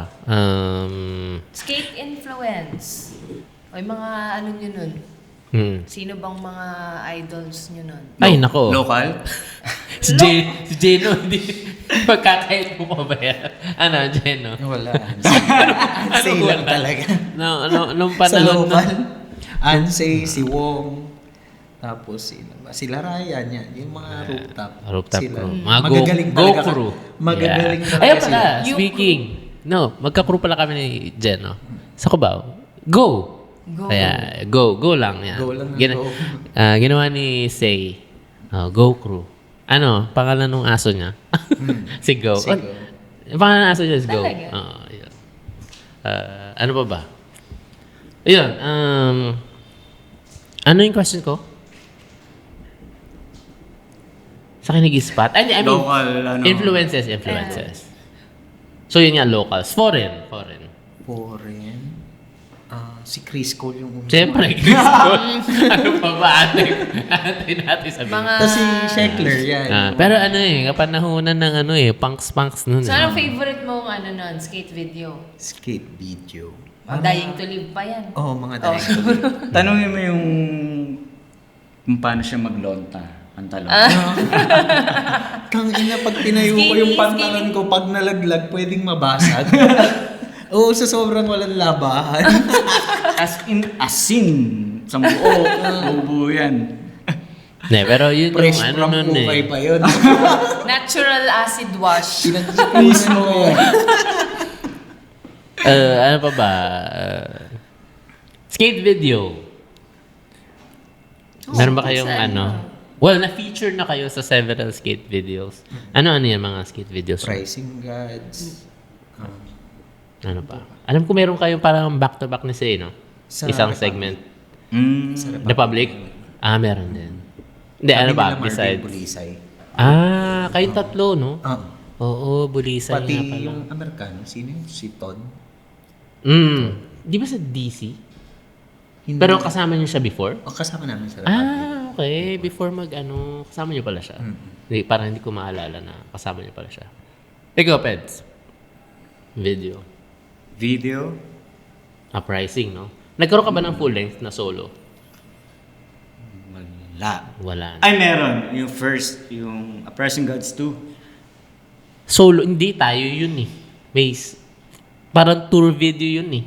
Skate influence. O yung mga ano nyo nun? Sino bang mga idols nyo nun? Ay, nako. Local? Si Jeno, hindi. Pagkakait mo pa ba yan? Ano, Jeno? Wala. Ansay lang talaga. Nung Sa panahon local. Ansay, si Wong. Tapos sila Ryan yan. Yung mga rooftop. Rooftop Sila. crew. Mga Magagaling go talaga. crew. Magagaling Yeah. talaga Ayun pala, sila. speaking. No, magka-crew pala kami ni Jeno. Sa Cubao. Go! Go. Kaya, go lang. Yan. Go lang na go. Ginawa ni Say. Go crew. Ano, pangalan ng aso niya? Si Go. Si Go. Yung pangalan ng aso niya is Go. Talaga? Yun. Ano pa ba? Ayun. Ano yung question ko? Sa akin nag-spot? I mean, Local, ano? influences. So yun nga, locals. Foreign. Foreign. Si Chris Cole yung Siyempre, Chris Cole. Ano pa ba? Ate natin sabihin. Mga... Kasi Sheckler yan. Pero ano kapanahunan ng punks nun So, anong favorite mong ano nun? Skate video? Skate video. Dying to Live pa yan. Mga director. Tanungin mo yung kung paano siya maglonta. Pantalon. Tangina, pag tinayo ko yung pantalan ko, pag nalaglag, pwedeng mabasag. Oo, sa sobrang walang labahan. Asin. Sa buo. Buo yan. Ne, pero yun Fresh yung ano from nun Ukay pa yun. Natural acid wash. Mismo. Ano pa ba? Skate video. Meron ba kayong saan ano? Well, na-feature na kayo sa several skate videos. Ano yan mga skate videos? Rising Gods. Ano pa? Alam ko meron kayong parang back-to-back ni Say, no? Sa Isang Republic. segment. Sa Republic? Meron din. Hindi, ano ba? Besides? Bulisay. Kayong tatlo, no? Oo, Bulisay Pati nga pala. yung Amerikano, sino yun? Si Todd. Di ba sa DC? Hindi. Pero kasama niyo siya before? Kasama namin sa Republic. Okay. Before kasama niyo pala siya. Hindi, parang hindi ko maalala na kasama niyo pala siya. Ikaw, Peds. Video. Uprising, no? Nagkaroon ka ba ng full length na solo? Wala. Ay, meron. Yung first, yung Uprising Gods 2. Solo, hindi tayo yun eh. Parang tour video yun eh.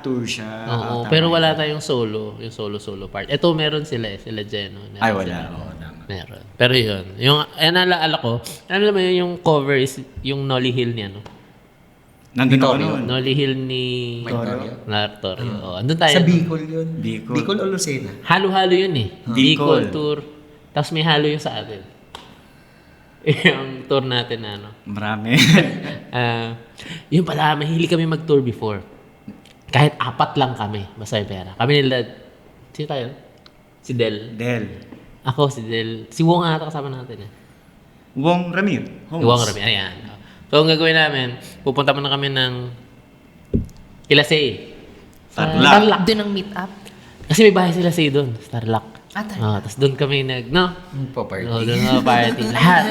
Tour siya. Oo, Tama. pero wala tayong solo. Yung solo part. Ito meron sila sila Jeno. Meron Ay, wala. sila. Oo, tama. Meron. Pero yun, yung, naalala ko, alam mo yun, yung cover is yung Nolly Hill niya, no? Nandun ako Vittorio. noon. Nolly Hill ni Victoria. Nartorio. Oh, andun tayo. Sa Bicol yun. Bicol. O Lucena. Halo-halo yun eh. Bicol. Bicol tour. Tapos may halo yung sa atin. Yung tour natin na ano. Marami. Yun pala, mahilig kami mag-tour before. Kahit 4 lang kami, basta yung pera. Kami nila, sino tayo? Si Del. Ako, si Del. Si Wong ata kasama natin eh. Wong Ramir. Wong Rami, ayan. So, ang gagawin namin, pupunta muna kami ng Kilasay. Tarlac. Doon ang meet up. Kasi may bahay sila say doon, Starlock. Tarlac. Tapos doon kami no? Pa-party. Doon party. Lahat.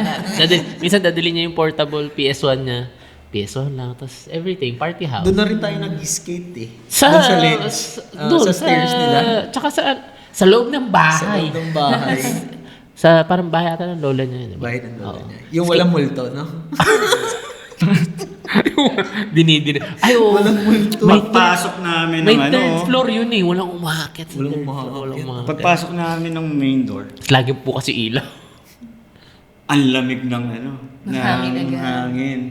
Minsan dadali niya yung portable PS1 niya. PS1 lang, tapos everything, party house. Doon na rin tayo nag-skate eh. Sa, Doon sa ledge. doon, sa stairs nila. Tsaka sa loob ng Sa bahay. loob ng bahay. Sa parang bahay ata ng lola niya. Diba? Bahay ng lola Oo. niya. Yung walang multo, no? Dinidin. Ay, oo. Walang multo. Pagpasok namin May ng ano, third floor yun eh. Walang umaakit. sa Walang third floor, umaakit. Walang umaakit. pagpasok namin ng main door, Tapos lagi po kasi ilaw. ang lamig ng ano, Ng hangin ng agad. hangin.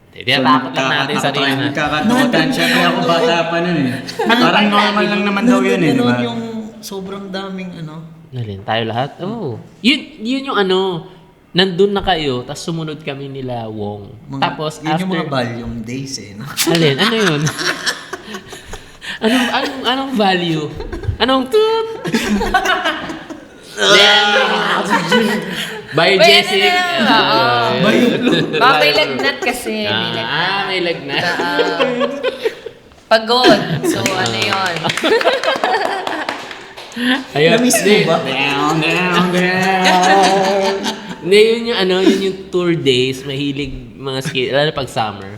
Tinatakot lang natin sa sarili na. Nagkakatakutan. Siyempre ako bata pa nun eh. Parang normal lang naman daw yun eh, di ba? Yung sobrang daming Nalin, tayo lahat? Oo. Yun yung ano, nandun na kayo, tapos sumunod kami nila Wong. Tapos yun after... yung mga volume days eh, no? Alin, ano yun? anong value? Anong toot? Biogesic. Baka may lagnat kasi. May lagnat. May lagnat. Pagod. So, ano yun? Ayun. Na-miss mo ba? Hindi, yun yung tour days, mahilig mga skate, lalo pag summer.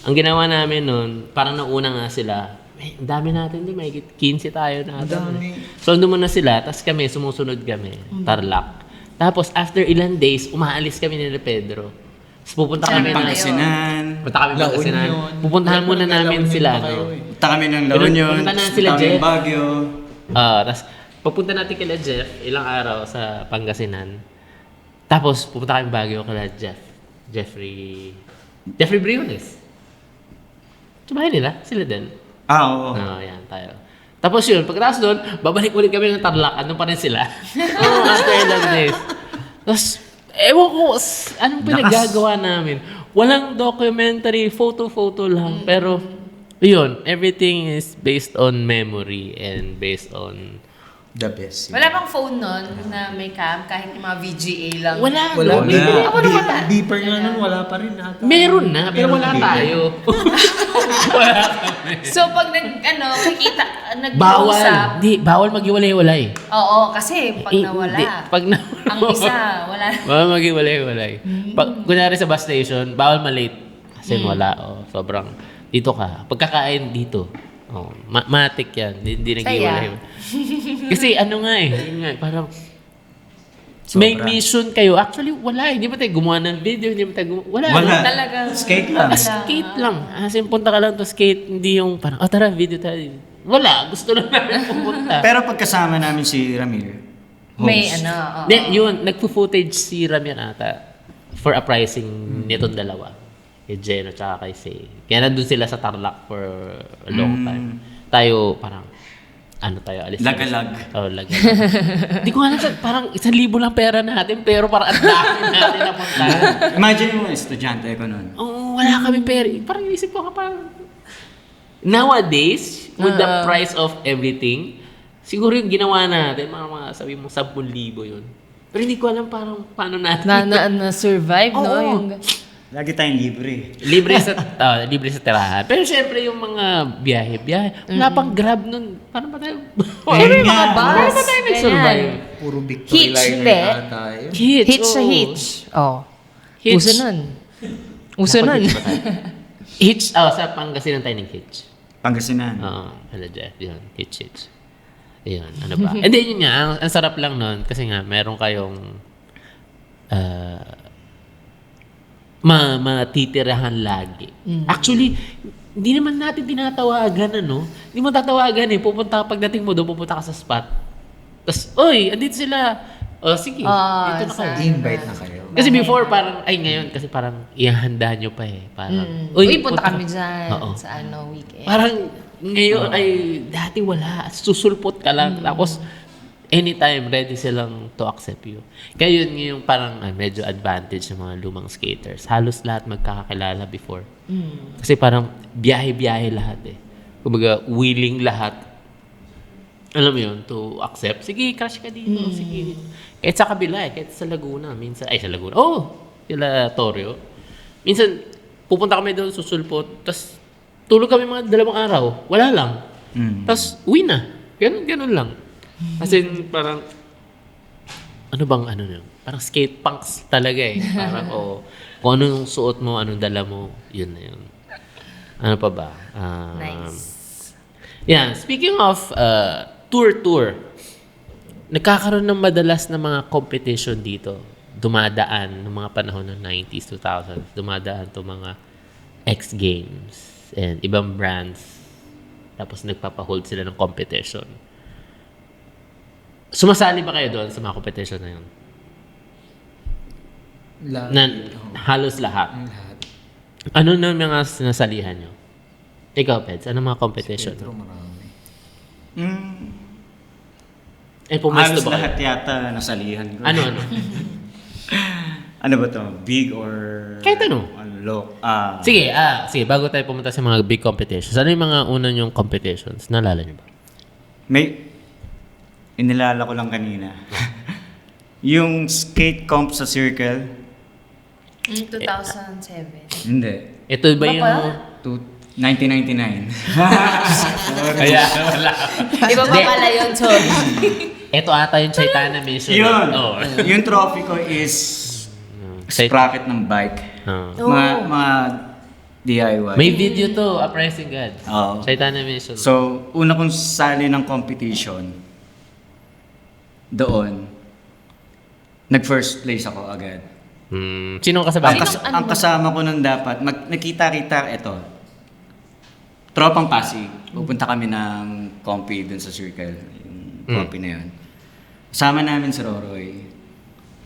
Ang ginawa namin nun, parang nauna nga sila, ang dami natin din, may 15 tayo na. Dami. So, andun muna sila, tapos kami, sumusunod kami, Tarlac. Tapos, after ilang days, umaalis kami nila Pedro. Tapos pupunta kami na... Pangasinan. Punta kami ng La Pangasinan. Union. Pupuntahan muna La namin Union sila, ba kayo no? eh? Punta kami ng La Union. Pumunta na sila, punta kami Jeff. ng Baguio. Tapos, papunta natin kila Jeff, ilang araw sa Pangasinan. Tapos, pupunta kami Baguio kila Jeffrey Briones. Sumahin nila, sila din. Oo. Yan, tayo. Tapos yun, pagkatapos doon, babalik ulit kami ng Tarlac, ano pa rin sila. After ilang days. Tapos, ewan ko, anong pinagagawa namin? Walang documentary, photo lang. Pero, yun, everything is based on memory and based on... The best. Wala bang phone nun na may cam kahit yung mga VGA lang? Wala. Wala. Wala. Beeper nga nun, wala pa rin ata. Meron na, pero Meron wala dito. tayo. Wala kami. So, pag nakikita, Bawal. nag-uusap, Bawal maghiwalay-walay. oo, kasi pag nawala, Pag ang isa, wala. Bawal maghiwalay-walay. Pag, kunyari sa bus station, bawal malate. Kasi wala. Sobrang, dito ka. Pagkakain dito. Matik yan. Hindi naghiwalay. Kasi ano nga yun nga, parang, may mission kayo. Actually, wala. Hindi ba tayo gumawa ng video? Hindi ba tayo gumawa? Wala. Wala. Talagang Skate lang. Skate lang. As in, punta ka lang to skate. Hindi yung parang, tara, video tayo. Wala. Gusto lang namin pumunta. Pero pagkasama namin si Ramir, may host. oo. Yun, nagpo-footage si Ramir ata for a pricing nitong dalawa. Kay Jeno tsaka kay Say. Kaya nandun sila sa Tarlac for a long time. Tayo, parang, alis. Lagalag. Lagalag. Di ko alam, parang 1,000 lang pera natin, pero parang ang dami natin napunta. Imagine mo, estudyante ko nun. Wala kami pera. Parang isip ko parang, nowadays, with the price of everything, siguro yung ginawa natin, mga sabi mo, 10,000 yun. Pero hindi ko alam parang paano natin. Na-survive, no? Oo. Yung, Lagi tayong libre. libre sa tirahan. Pero syempre yung mga biyahe. Wala pang Grab nun. Paano ba tayo? Siyempre yung mga bus. Paano ba tayo nag-survive? ganyan. Puro Victory Hitch, liner hindi. na tayo. Hitch sa oo. hitch. Oh. Hitch. Uso nun. Uso nun. Nakapag-hitch ba tayo? Hitch, sa Pangasinan tayo nag-hitch. Pangasinan. Hello Jeff, yun, hitch. Ayun, ano ba? And then yun nga, ang sarap lang nun, kasi nga, meron kayong matitirahan lagi. Actually, hindi naman natin tinatawagan, ano? Hindi mo tatawagan eh. Pagdating mo doon, pupunta ka sa spot. Tapos, oy, andito sila. Sige, dito na kayo. Invite na kayo. Kasi before, parang, ngayon, kasi parang, ihanda nyo pa eh. Parang, Uy, punta kami dyan Oo. sa weekend. Parang, ngayon ay, dati wala. Susulpot ka lang. Tapos, anytime, ready silang to accept you. Kaya yun yung parang medyo advantage ng mga lumang skaters. Halos lahat magkakakilala before. Kasi parang, biyahe-biyahe lahat eh. Kumbaga, willing lahat. Alam mo yun, to accept. Sige, crush ka dito. Sige. Kahit sa kabila kahit sa Laguna. Minsan, sa Laguna. Sila Toreo. Minsan, pupunta kami doon, susulpot. Tapos, tulog kami mga 2 araw. Wala lang. Tapos, uwi na. Ganun lang. Kasi parang, ano bang ano yun? parang skate punks talaga eh. Parang kung ano yung suot mo, anong dala mo, yun na yun. Ano pa ba? Nice. Yeah, speaking of tour, nagkakaroon ng madalas na mga competition dito. Dumadaan ng mga panahon ng 90s, 2000s, dumadaan to mga X Games and ibang brands. Tapos nagpapahold sila ng competition. Sumasali ba kayo doon sa mga competition na yun? Halos lahat. Lahat. Ano na mga sinasalihan nyo? Ikaw, Peds, ano mga competition? Pero marami. Pumesto Halos ba kayo? lahat yata nasalihan ko. Ano? Ano ba to? Big or... Kahit ano. Low? Sige, bago tayo pumunta sa mga big competitions, ano yung mga una nyong competitions? Naalala nyo ba? May... Inilala ko lang kanina. Yung skate comp sa Circle. 2007. Hindi. Ito ba yung... Ba 1999. Kaya, wala. Iba pa pala yun, sorry. Ito ata yung Chaitana Mission. Yun. Oh. Yung trophy ko is sprocket ng bike. Oh. Mga DIY. May video to, Uprising God. Oo. Chaitana Mission. So, una kong sali ng competition, doon, nag-first place ako agad. Sino kasabay? Ang kasama ko nun dapat, nakita-kita ito. Tropang Pasig. Pupunta kami ng compy dun sa Circle. Yung compy na yun. Kasama namin si Roroy.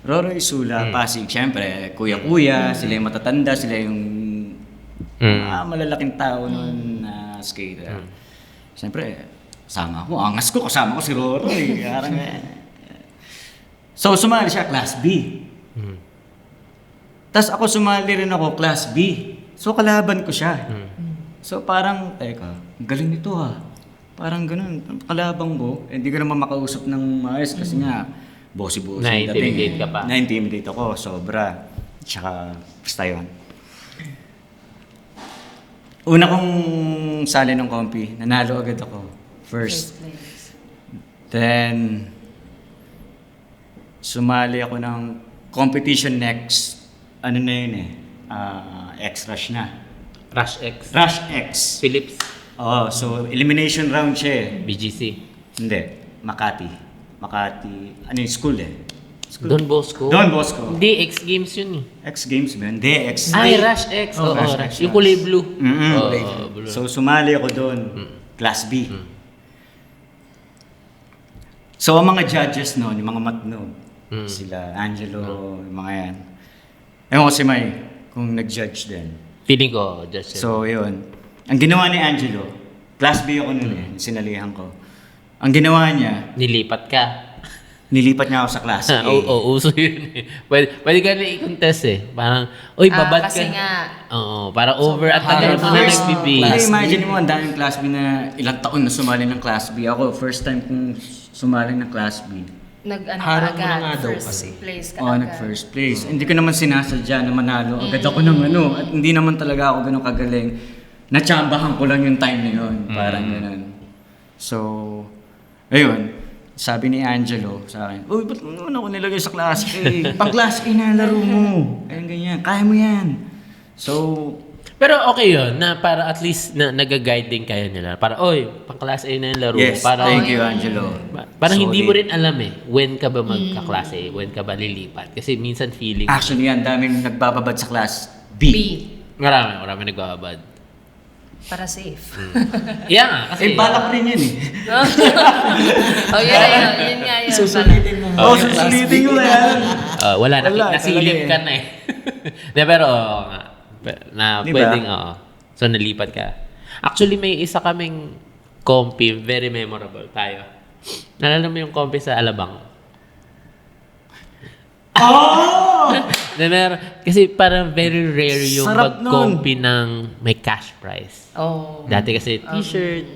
Roroy Sula, Pasig. Siyempre, kuya-kuya, sila yung matatanda, sila yung malalaking tao nun na skater. Siyempre, kasama ko. Angas ko, kasama ko si Roroy. So, sumali siya, Class B. Tapos ako sumali rin ako, Class B. So, kalaban ko siya. So, parang, teka, galing nito Parang ganun, kalabang ko. Hindi ko naman makausap ng maayos kasi nga, bossy-bossy. Na-intimidate ka pa. Na-intimidate ako, sobra. Tsaka, basta yun. Una kong sali ng compy, nanalo agad ako. First. place. Then, sumali ako ng competition next. Ano na yun X-Rush na. Rush X. Rush X. Philips. Oh, so elimination round siya BGC. Hindi, Makati. Ano yung school School. Don Bosco. Don Bosco. Hindi, X Games yun X Games ba yun? Hindi, X. Ay, Rush X. Oo, Rush Rush. X. Yung kulay blue. Blue. So, sumali ako doon. Class B. So, ang mga judges noon, yung mga mat noon, sila, Angelo, yung mga yan. Ewan ko si May, kung nag-judge din. Feeling ko, just So, yun. Ang ginawa ni Angelo, Class B ako noon sinalihan ko. Ang ginawa niya, nilipat ka. nilipat niya ako sa Class A. Oo, uso yun eh. Pwede ka na i-contest eh. Parang, uy, babad ka. Kasi nga, Oo, para over at tagal mo na First, nag-BB. imagine mo, ang daming Class B na ilang taon na sumali ng Class B. Ako, first time kong sumali ng Class B. Harap mo na nga daw first kasi. place ka Oo, agad. nag-first place. Hindi ko naman sinasadya na manalo. Agad ako ng At hindi naman talaga ako ganun kagaling. Natsambahan ko lang yung time na yun. Parang ganun. So, ayun. Sabi ni Angelo sa akin, uy, ba't mo naman ako nilagay sa Class A? Pang Class A na laro mo. Ayun, ganyan. Kaya mo yan. So, Pero okay yun, na para at least na nag-guide din kayo nila. Para, oy, pang class A na yung laro. yes. Para, Thank you, Angelo. Parang hindi Solid. mo rin alam when ka ba magka-class A, when ka ba lilipat. Kasi minsan feeling, Actually, ang daming nagbababad sa Class B. B. marami nagbababad. Para safe. Yeah nga, kasi... Balak rin yun Oh, yun nga yun. Susulitin mo. susulitin ko yan. Wala, Wala, nasilip talaga ka na eh. De, pero, oo nga. Na Di ba? pwedeng, oo. So, nalipat ka. Actually, may isa kaming compy, very memorable tayo. Nalala mo yung compy sa Alabang? Oh! Kasi parang very rare yung Sarap mag-compy ng may cash prize. Oh. Dati kasi t-shirt,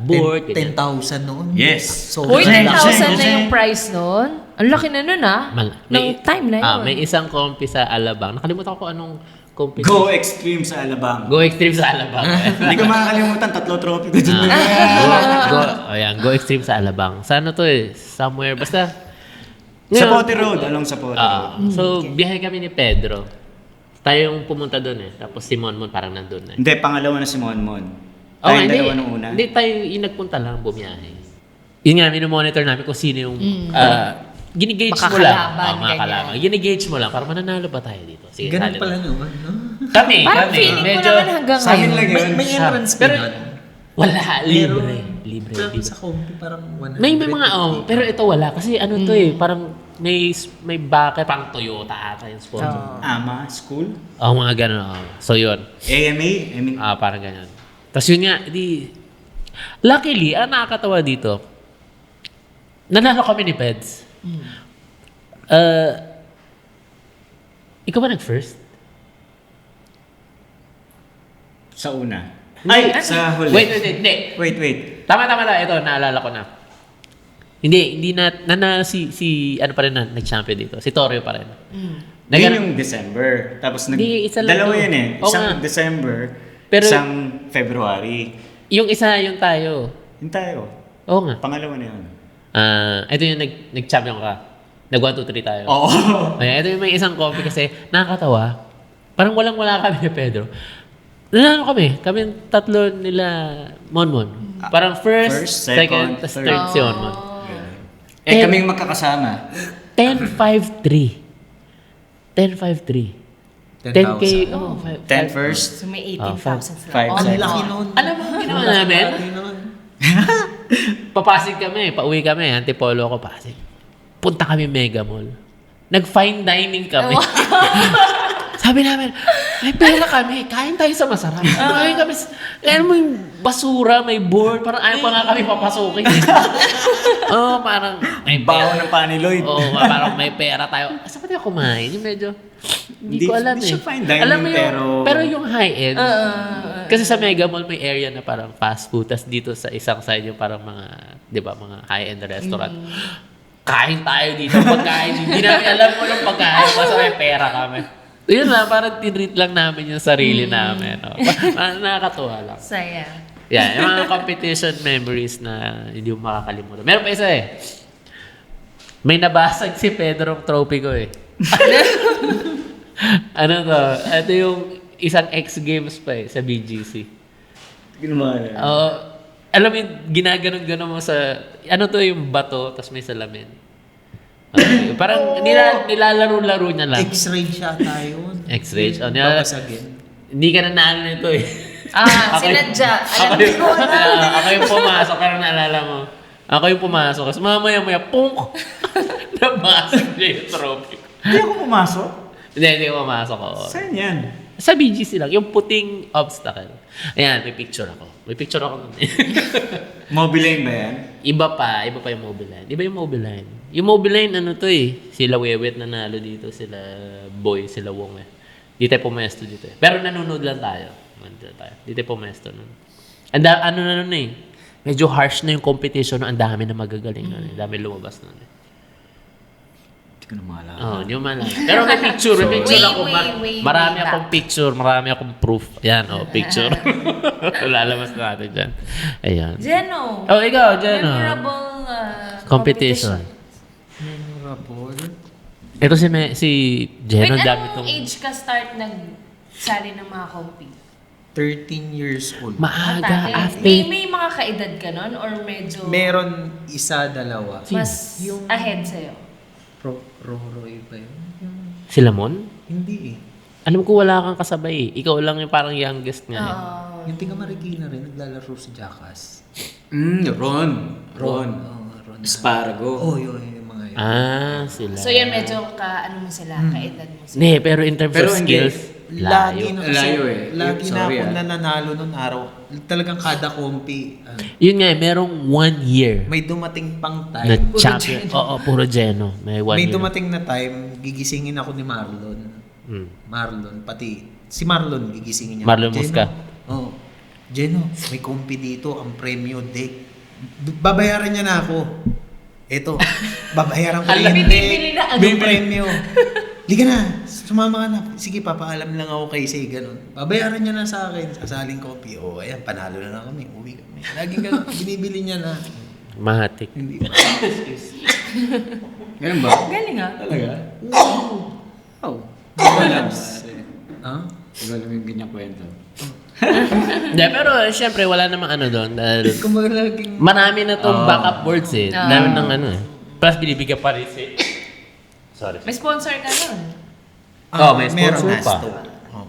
board, 10,000 noon. Yes. So, Uy, Jen, 10,000 na Jen. yung price nun. Ang laki na nun ng time na yun. May isang compy sa Alabang. Nakalimutan ko kung anong compy. Go Extreme sa Alabang. Go Extreme sa Alabang. Hindi ko makakalimutan, 3 trophy ko dun. Go Extreme sa Alabang. Sa ano to eh? Somewhere. Basta, Sapote Road, along Sapote Road. So, biyahe kami ni Pedro. Tayo yung pumunta doon eh. Tapos si Monmon parang nandun na eh. Hindi, pangalawa na si Monmon. Oh, Tayong hindi. dalawa nung una. Hindi tayo yung nagpunta lang, bumiyahe. Yun nga, minomonitor namin kung sino yung... ginigage mo lang. Makakalaban, Makakalaban. Ginigage mo lang para mananalo ba tayo dito. Sige, Ganun tali pala tayo. naman, no? Kami. Parang feeling ko naman hanggang Sa amin ngayon. lang yun. May entrance Pero, fee nun. wala. Libre. Pero Libre. sa kompi parang 100. May mga, pero ito wala. Kasi ano to eh, parang may bucket, parang Toyota ata yung sponsor. Ama, school, Mga ganun. So yun. AMA, I mean, Parang ganyan. Tapos yun nga, luckily, nakakatawa dito, nanalo kami ni Peds. Ikaw ba nag-first? sa una. Ay, sa huli. Hindi. Wait. Tama. Ito, naalala ko na. Hindi na si ano pa rin na, nag-champion dito. Si Torrio pa rin. Yun yung December. Tapos Hindi, isa lang dalawa to. yun eh. Oo Isang nga. December, Pero- isang February. Yung isa, yung tayo. Yun tayo. Oo nga. Pangalawa na yun. Ito yung nag-champion ka. Nag 1, 2, 3 tayo. Oo. Ayan, ito yung may isang copy kasi nakakatawa. Parang walang-wala kami ni Pedro. Nanalo kami. Kami yung tatlo nila Monmon. Parang first, second, tas third. third si Monmon. Kaming magkakasama. 10-5-3. 10-5-3. 10K. 10 first. So may Oh, 18,000 sila. five Oh, Ang second. laki nun. Alam mo, ginawa namin? Laki nun. Papasig kami, pauwi kami, Antipolo ako, Pasig. Punta kami Mega Mall. Nag-fine dining kami. Sabi namin, may pera kami, kain tayo sa masarap. Kain kami, kaya mo yung basura, may board, parang ayaw pa nga kami papasukin. Parang may Baho pera. ng paniloy. Parang may pera tayo. Saan ba tayo kumain? Yung medyo, hindi ko alam Hindi eh. siya fine dining, Alam mo yung, pero yung high-end, kasi sa Mega Mall may area na parang fast food, tas dito sa isang side yung parang mga, di ba, mga high-end restaurant. Kain tayo dito, pagkain. Hindi namin alam mo ng pagkain, basta may pera kami. Yun lang, parang tinreat lang namin yung sarili namin. No? Nakakatuwa lang. Saya. Yan, yung mga competition memories na hindi mo makakalimutan. Meron pa isa eh. May nabasag si Pedro trophy ko eh. Ano to? Ito yung isang X Games pa eh, sa BGC. ginawa na. Alam mo yung ginaganon-ganon mo sa... Ano to yung bato, tapos may salamin. Parang nilalaro-laro niya lang. X-ray siya tayo. X-ray siya. Babasagin. Hindi ka na naano nito eh. Sinadya. Alam ko na. Ako yung pumasok, pero naalala mo. Ako yung pumasok. Kasi mamaya-maya, punk! Nabasag niya yung trophy. Hindi ako pumasok. Hindi ako pumasok. Oo. Saan yan? Sa BGC lang, yung puting obstacle. Ayan, may picture ako. May picture ako nun. Mobiline ba yan? Iba pa yung Mobile Line. Iba yung Mobile Line. Yung Mobile Line, ano to eh. Sila Wewet nanalo dito, sila Boy, sila Wong eh. Di tayo pumesto dito eh. Pero nanonood lang tayo. Di tayo pumesto nun. Ano na nun eh. Medyo harsh na yung competition. Ang dami na magagaling nun eh. Dami lumabas nun eh. Hindi ko na maalala. Hindi mo man lang. Pero may picture. May picture ako. Way Marami back. akong picture. Marami akong proof. Ayan, picture. Lalabas natin dyan. Ayan. Jeno. Ikaw, Jeno. Memorable Competition. Memorable. Ito si Jeno. Wait, Dami anong tong... age ka start nagsali ng mga compete? 13 years old. Maaga. After... May mga kaedad ka nun or medyo Meron isa, dalawa. mas Yung- ahead sa'yo? Roy ba yun? Si Lamon? Hindi eh. Alam ko wala kang kasabay eh. Ikaw lang yung parang youngest nga eh. Yung tiga Marikina rin, naglalaro sa Jackass. Ron. Ron. Asparago. Yun mga yun. Sila. So yan medyo ano mo sila, kaedad mo sila. Hindi, pero in terms Pero of hindi. skills, Lagi layo. na Layo eh. Lagi na Sorry, ako nananalo nun araw. Talagang kada kompi. Yun nga eh, merong 1 year May dumating pang na time. champion. Oo, puro Jeno. May 1 May year. dumating na time, gigisingin ako ni Marlon. Marlon, pati si Marlon gigisingin niya. Marlon Jeno, Musca. Jeno, may kompi dito, ang premyo deck. Babayaran niya na ako. Eto, babayaran ko Alam, yung bibili na ano May ba? premyo. Liga na, sumama ka na. Sige, papaalam lang ako kay Say, ganun. Babayaran niya na sa akin, sasaling kompi. Ayan, panalo na lang kami, uwi kami. Laging ganun, binibili niya na. Mahatik. Hindi. Ganun ba? Galing ah. Talaga? Oh. Ah? Wala yung ganyang kwento. Hindi, pero syempre wala namang ano doon. Dahil Kumbaga laging... marami na tong backup words eh. Ah. Dami ng ano eh. Plus binibigyan pa rin si... Sorry. May sponsor ka nun. Oh, may sponsor meron pa. Nasto. Oo.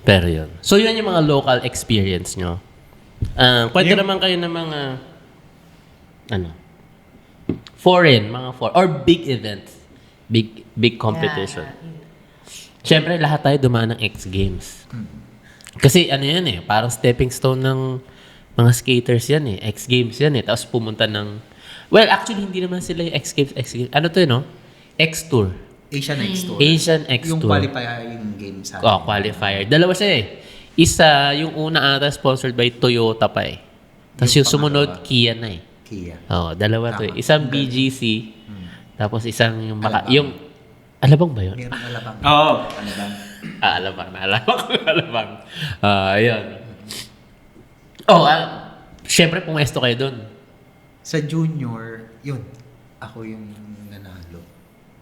Pero yun. So yun yung mga local experience nyo. Kwento naman kayo ng mga foreign, or big events. Big competition. Siyempre, lahat tayo dumaan ng X Games. Kasi ano yan eh, parang stepping stone ng mga skaters yan eh. X Games yan eh. Tapos pumunta ng... Well, actually, hindi naman sila yung X Games. Ano to no? X Tour. Asian X Tour. Asian X Yung Tour. qualifying game sa Qualifier. Dalawa siya eh. Isa, yung una ata sponsored by Toyota pa eh. Tapos yung sumunod, pangalawa. Kia na eh. Kia. Dalawa to eh. Tama. Isang BGC, tapos isang yung Alabang. yung Alabang ba yun? Meron alabang. Oo. Ano ba? Alabang. Alabang. Ayun. Syempre pumesto kayo dun. Sa junior, yun. Ako yung nanalo.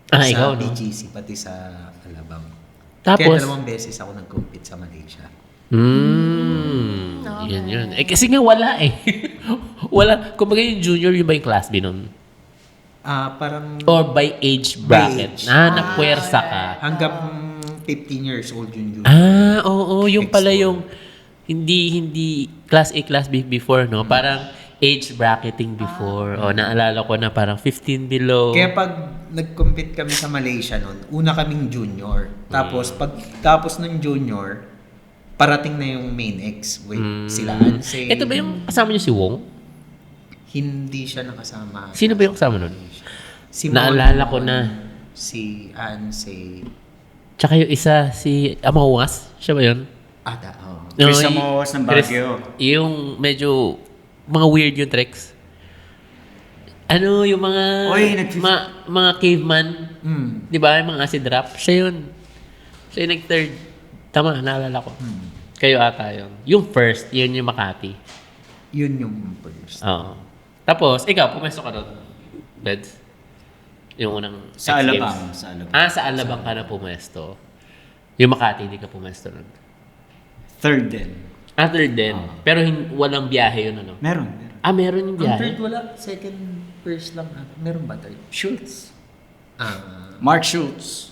Ah, sa ikaw, no? BGC, pati sa Alabang. Tapos, Kaya 2 beses ako nag-compete sa Malaysia. Yun. Eh kasi nga wala eh. Wala. Kumbaga yung junior, yung ba yung class B nun? Parang Or by age bracket. age. Napuwersa ka. hanggang 15 years old yung junior. Oo, yung pala X4. yung hindi class A, class B before, no? Parang age bracketing before. Naalala ko na parang 15 below. Kaya pag nag-compete kami sa Malaysia noon, una kaming junior. Tapos pag tapos ng junior, parating na yung main X. Sila Anse. Ito ba yung kasama niyo si Wong? Hindi siya nakasama. Sino ba yung kasama nun? Si Naalala Mon, ko na. Si Anse. Tsaka yung isa, si Amawas. Siya ba yun? Ada. Chris y- Amawas ng Chris- Baguio. Yung medyo, mga weird yung tricks. Ano, yung mga, Oy, mga caveman. Mm. Di ba? Yung mga acid rap. Siya yun. Siya yung nag-third. Tama, naalala ko. Kayo ata yun. Yung first, yun yung Makati. Yun yung first. Oo. Tapos, ikaw, pumesto ka doon. Beds? Yung unang Sa X Alabang. Games. Sa Alabang. Sa Alabang ka na pumesto. Yung Makati, hindi ka pumesto nun. Third din. Third din. Pero walang biyahe yun, ano? Meron. Meron yung Ang biyahe? third wala. Second, first lang. Meron ba third? Schultz. Ah. Mark Schultz.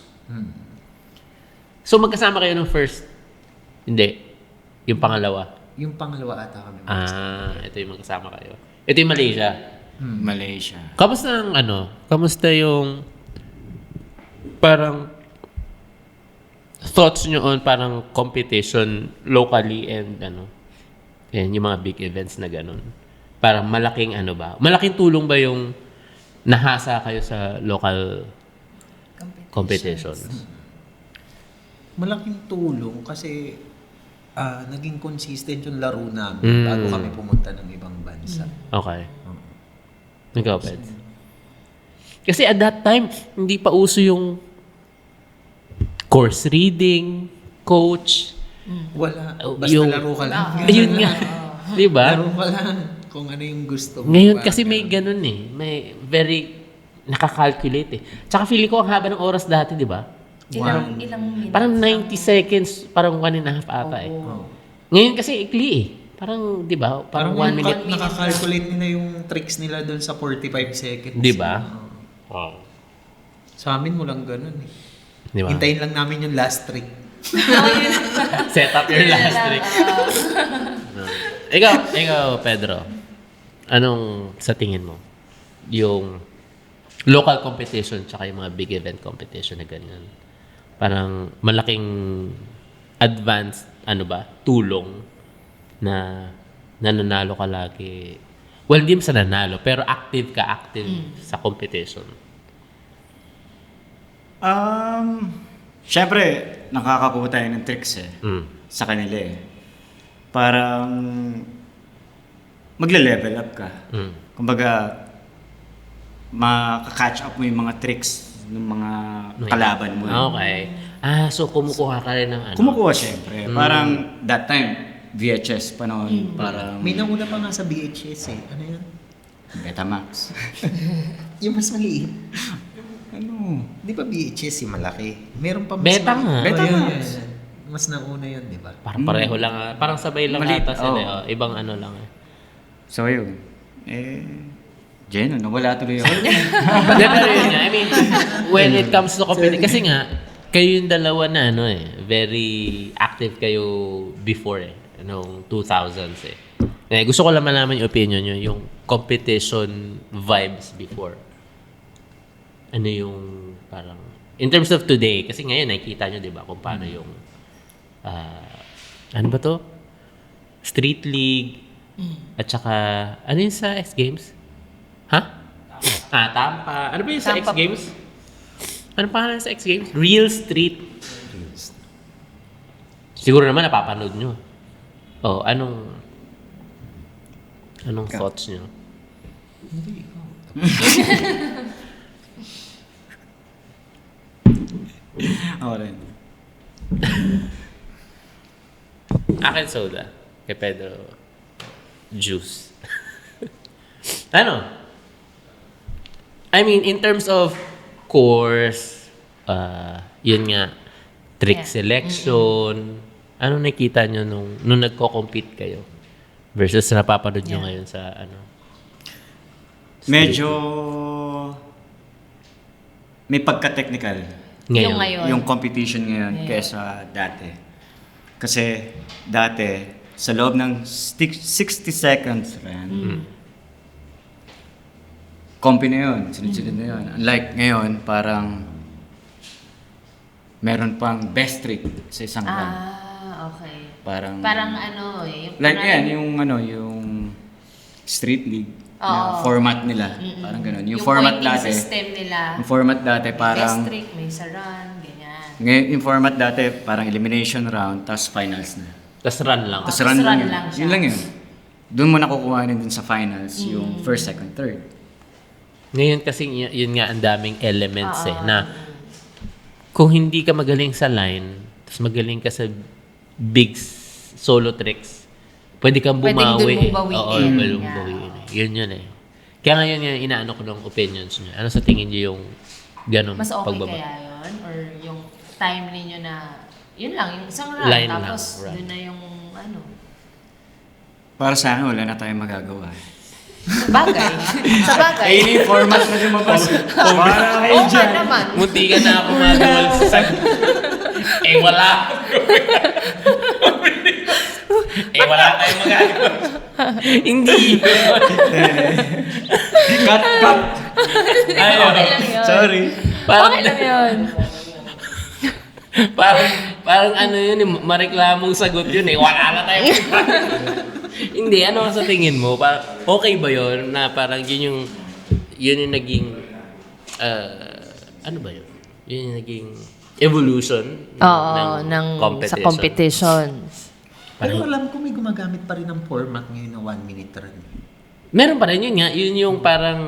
So, magkasama kayo ng first? Hindi. Yung pangalawa? Yung pangalawa ata kami. Ito yung magkasama kayo. Ito yung Malaysia. Malaysia. Kamusta ang kamusta yung parang thoughts nyo on parang competition locally and yan, yung mga big events na ganun. Parang malaking malaking tulong ba yung nahasa kayo sa local competitions? Malaking tulong kasi naging consistent yung laro namin bago kami pumunta ng ibang bansa. Okay. Ikaw, Peds. Kasi at that time, hindi pa uso yung course reading, coach. Wala. Basta Yung- laro ka lang. Ayun nga. Di ba? Laro ka lang kung ano yung gusto mo. Ngayon Parang kasi may ganun eh. May very nakakalculate eh. Tsaka feeling ko ang haba ng oras dati, di ba? Ilang minutes? Parang 90 seconds, parang 1.5 ata eh. Ngayon kasi ikli eh. Parang, di ba? Parang 1 minute. Nakakalculate nila yung tricks nila doon sa 45 seconds. Di ba? Oo. Sa amin walang ganun eh. Di ba? Hintayin lang namin yung last trick. Set up your last trick. Ikaw, Pedro. Anong sa tingin mo? Yung local competition tsaka yung mga big event competition na ganyan. Parang malaking advanced, tulong na nananalo ka lagi. Well, hindi mo sa nanalo, pero active sa competition. Siyempre, nakakakuha tayo ng tricks sa kanila eh. Parang magle-level up ka. Kumbaga, makaka-catch up mo yung mga tricks ng mga kalaban mo. Okay. So kumukuha ka rin ng Kumukuha siyempre. Parang that time, VHS pa noon. Parang May nauna pa nga sa VHS eh. Ano yun? Betamax. Yung mas maliit. Ano? Di ba VHS yung malaki? Meron pa mas Beta maliit. nga. Betamax. Mas nauna yun, di ba? Parang pareho lang. Parang sabay lang Maliit, ata sila. oo. Ibang ano lang. So yun. Jen, nawala tuloy ako. Hindi, pero yun nga. I mean, when it comes to competition, kasi nga, kayo yung dalawa na very active kayo before noong 2000s gusto ko lang malaman yung opinion nyo, yung competition vibes before. Ano yung parang, in terms of today, kasi ngayon nakikita nyo, di ba, kung paano yung, ano ba to? Street League, at saka, ano yun sa X Games? Ha? Tampa. Ano ba yung sa X Tampa. Games? Ano pangalan sa X Games? Real Street. Siguro naman napapanood nyo. Oh, anong thoughts nyo? Hindi, ikaw. Ako rin. Akin soda. Kay Pedro, juice. Ano? I mean, in terms of course, yun nga, trick Yeah. selection, ano nakita nyo nung nagko-compete kayo versus napapanood nyo Yeah. ngayon sa ano? Medyo may pagka-technical Yung ngayon. yung competition ngayon Yeah. kaysa dati. Kasi dati, sa loob ng 60 seconds ran, compy na yun, sunod-sunod na yun. Unlike ngayon, parang meron pang best trick sa isang run. Okay. Parang ano yung like yung Street League na Oo. format nila. Parang ganun. Yung format pointing dati. system nila. Yung format dati Best parang trick, may saran, ganyan. ngayon yung format dati parang elimination round tapos finals na. Tas run lang. Tapos Tapos run lang run yun. lang siya. Yun lang yun. Doon mo nakukuhanin dun sa finals yung first, second, third. Ngayon kasi yun nga ang daming elements Oo. na kung hindi ka magaling sa line, tapos magaling ka sa big solo tricks, pwede kang Pwedeng bumawi. dun mong bawiin. Oo, pwede mong Yeah. bawiin. Yun yun eh. Kaya ngayon yung inaano ko ng opinions nyo. Ano sa tingin nyo yung ganun Mas okay pagbaba? kaya yun? Or yung time ninyo na, yun lang, yung isang run, Line tapos lang, run. dun na yung ano. Para sa akin, wala na tayong magagawa. Sa bagay. Sa bagay. Ay, yung format na lumabas. Para kayo Oo nga dyan. naman. Munti ka na ako maduwal sa... wala. Wala tayong magagawa. Hindi. Cut. Ayun. Okay lang yun. Sorry. Parang, Okay lang yun. parang ano yun, mareklamong sagot yun eh. Wala na tayong Hindi, ano sa tingin mo? Okay ba yun na parang yun yung naging, ano ba yun? Yun yung naging evolution Oo, sa competitions. Pero alam ko may gumagamit pa rin ng format ngayon na 1 minute run. Meron pa rin yun nga. Yun yung parang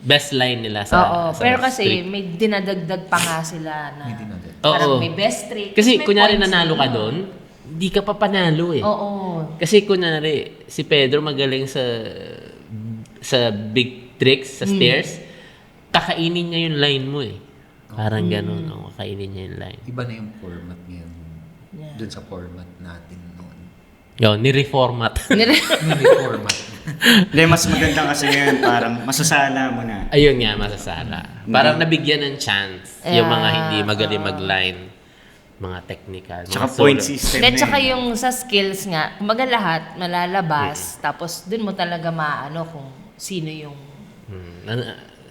best line nila sa Oo, sa pero kasi street. may dinadagdag pa nga sila na May dinadagdag. parang Oo. may best trick. Kasi may kunyari points nanalo ka din. doon, di ka pa panalo eh. Oo. Kasi kunyari, si Pedro magaling sa big tricks, sa stairs, kakainin niya yung line mo eh. Parang ganun, kakainin niya yung line. Iba na yung format ngayon. Yeah. Dun sa format natin noon. Yun, ni-reformat. May format. Hindi, mas maganda kasi ngayon, parang masasala mo na. Ayun nga, masasara. Parang nabigyan ng chance yung mga Yeah, hindi magaling mag-line, mga technical, mga Tsaka solo. point system Then, na tsaka yun. yung sa skills nga, kumbaga lahat malalabas, tapos dun mo talaga maano kung sino yung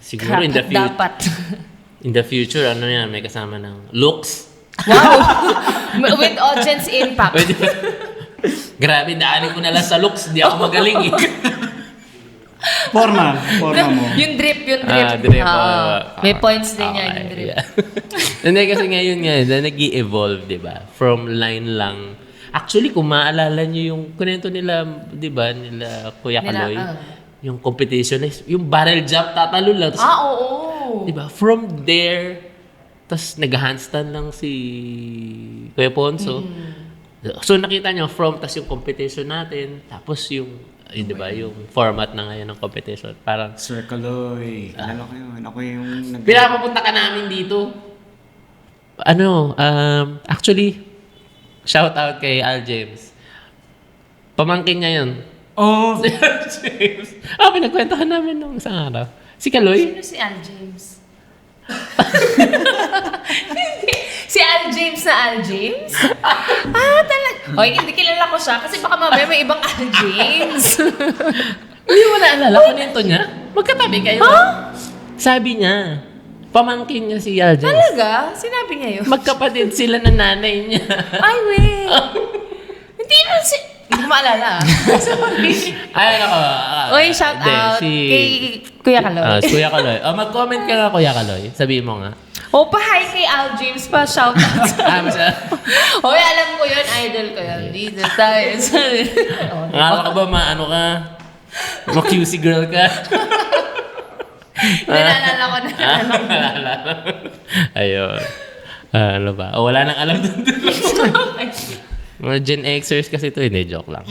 Siguro in the future, dapat. in the future, ano yan, may kasama ng looks. Wow! With audience impact. Pwede. Grabe, daanin ko na lang sa looks, di ako magaling eh. Forma mo. yung drip. Drip. Oo. May points din yan, yung drip. Yeah. Hindi kasi ngayon nga, nag-i-evolve, di ba? From line lang. Actually, kung maalala nyo yung kunento nila, di ba, nila Kuya Kaloy, yung competition, yung barrel jump, tatalo lang. Tas, Oo. di ba? From there, tas nag-handstand lang si Kuya Ponso. So nakita nyo, from tas yung competition natin, tapos yung Di ba? Yung format na ngayon ng competition. Parang, Sir Kaloy. Kilala ko yun. Ako yung pinapapunta ka namin dito. Actually, shout out kay Al James. Pamangkin niya yun. Oh! Si Al James. Pinagkwentuhan namin nung isang araw. Si Kaloy? Sino si Al James? Hindi. Si Al James na Al James? Talaga. Hoy, hindi kilala ko siya kasi baka mamaya may ibang Al James. Hindi mo naalala kung nito niya? Magkatabi kayo. Sabi niya, pamangkin niya si Al James. Talaga? Sinabi niya yun? Magkapatid sila ng nanay niya. Ay, wait. Hindi mo hindi ko maalala. Sorry. Ay, nako. Oy, shout out kay Kuya Kaloy. Si Kuya Kaloy. Mag-comment ka nga, Kuya Kaloy. Sabihin mo nga. Pa-hi kay Al James pa. Shout out. Hoy, alam ko yun. Idol ko yun. Dito tayo. Akala ka ba maano ka? Ma-QC girl ka? Nalala ko na. Ayun. Ano ba? Wala nang alam dun. Mga Gen Xers kasi ito, hindi, joke lang.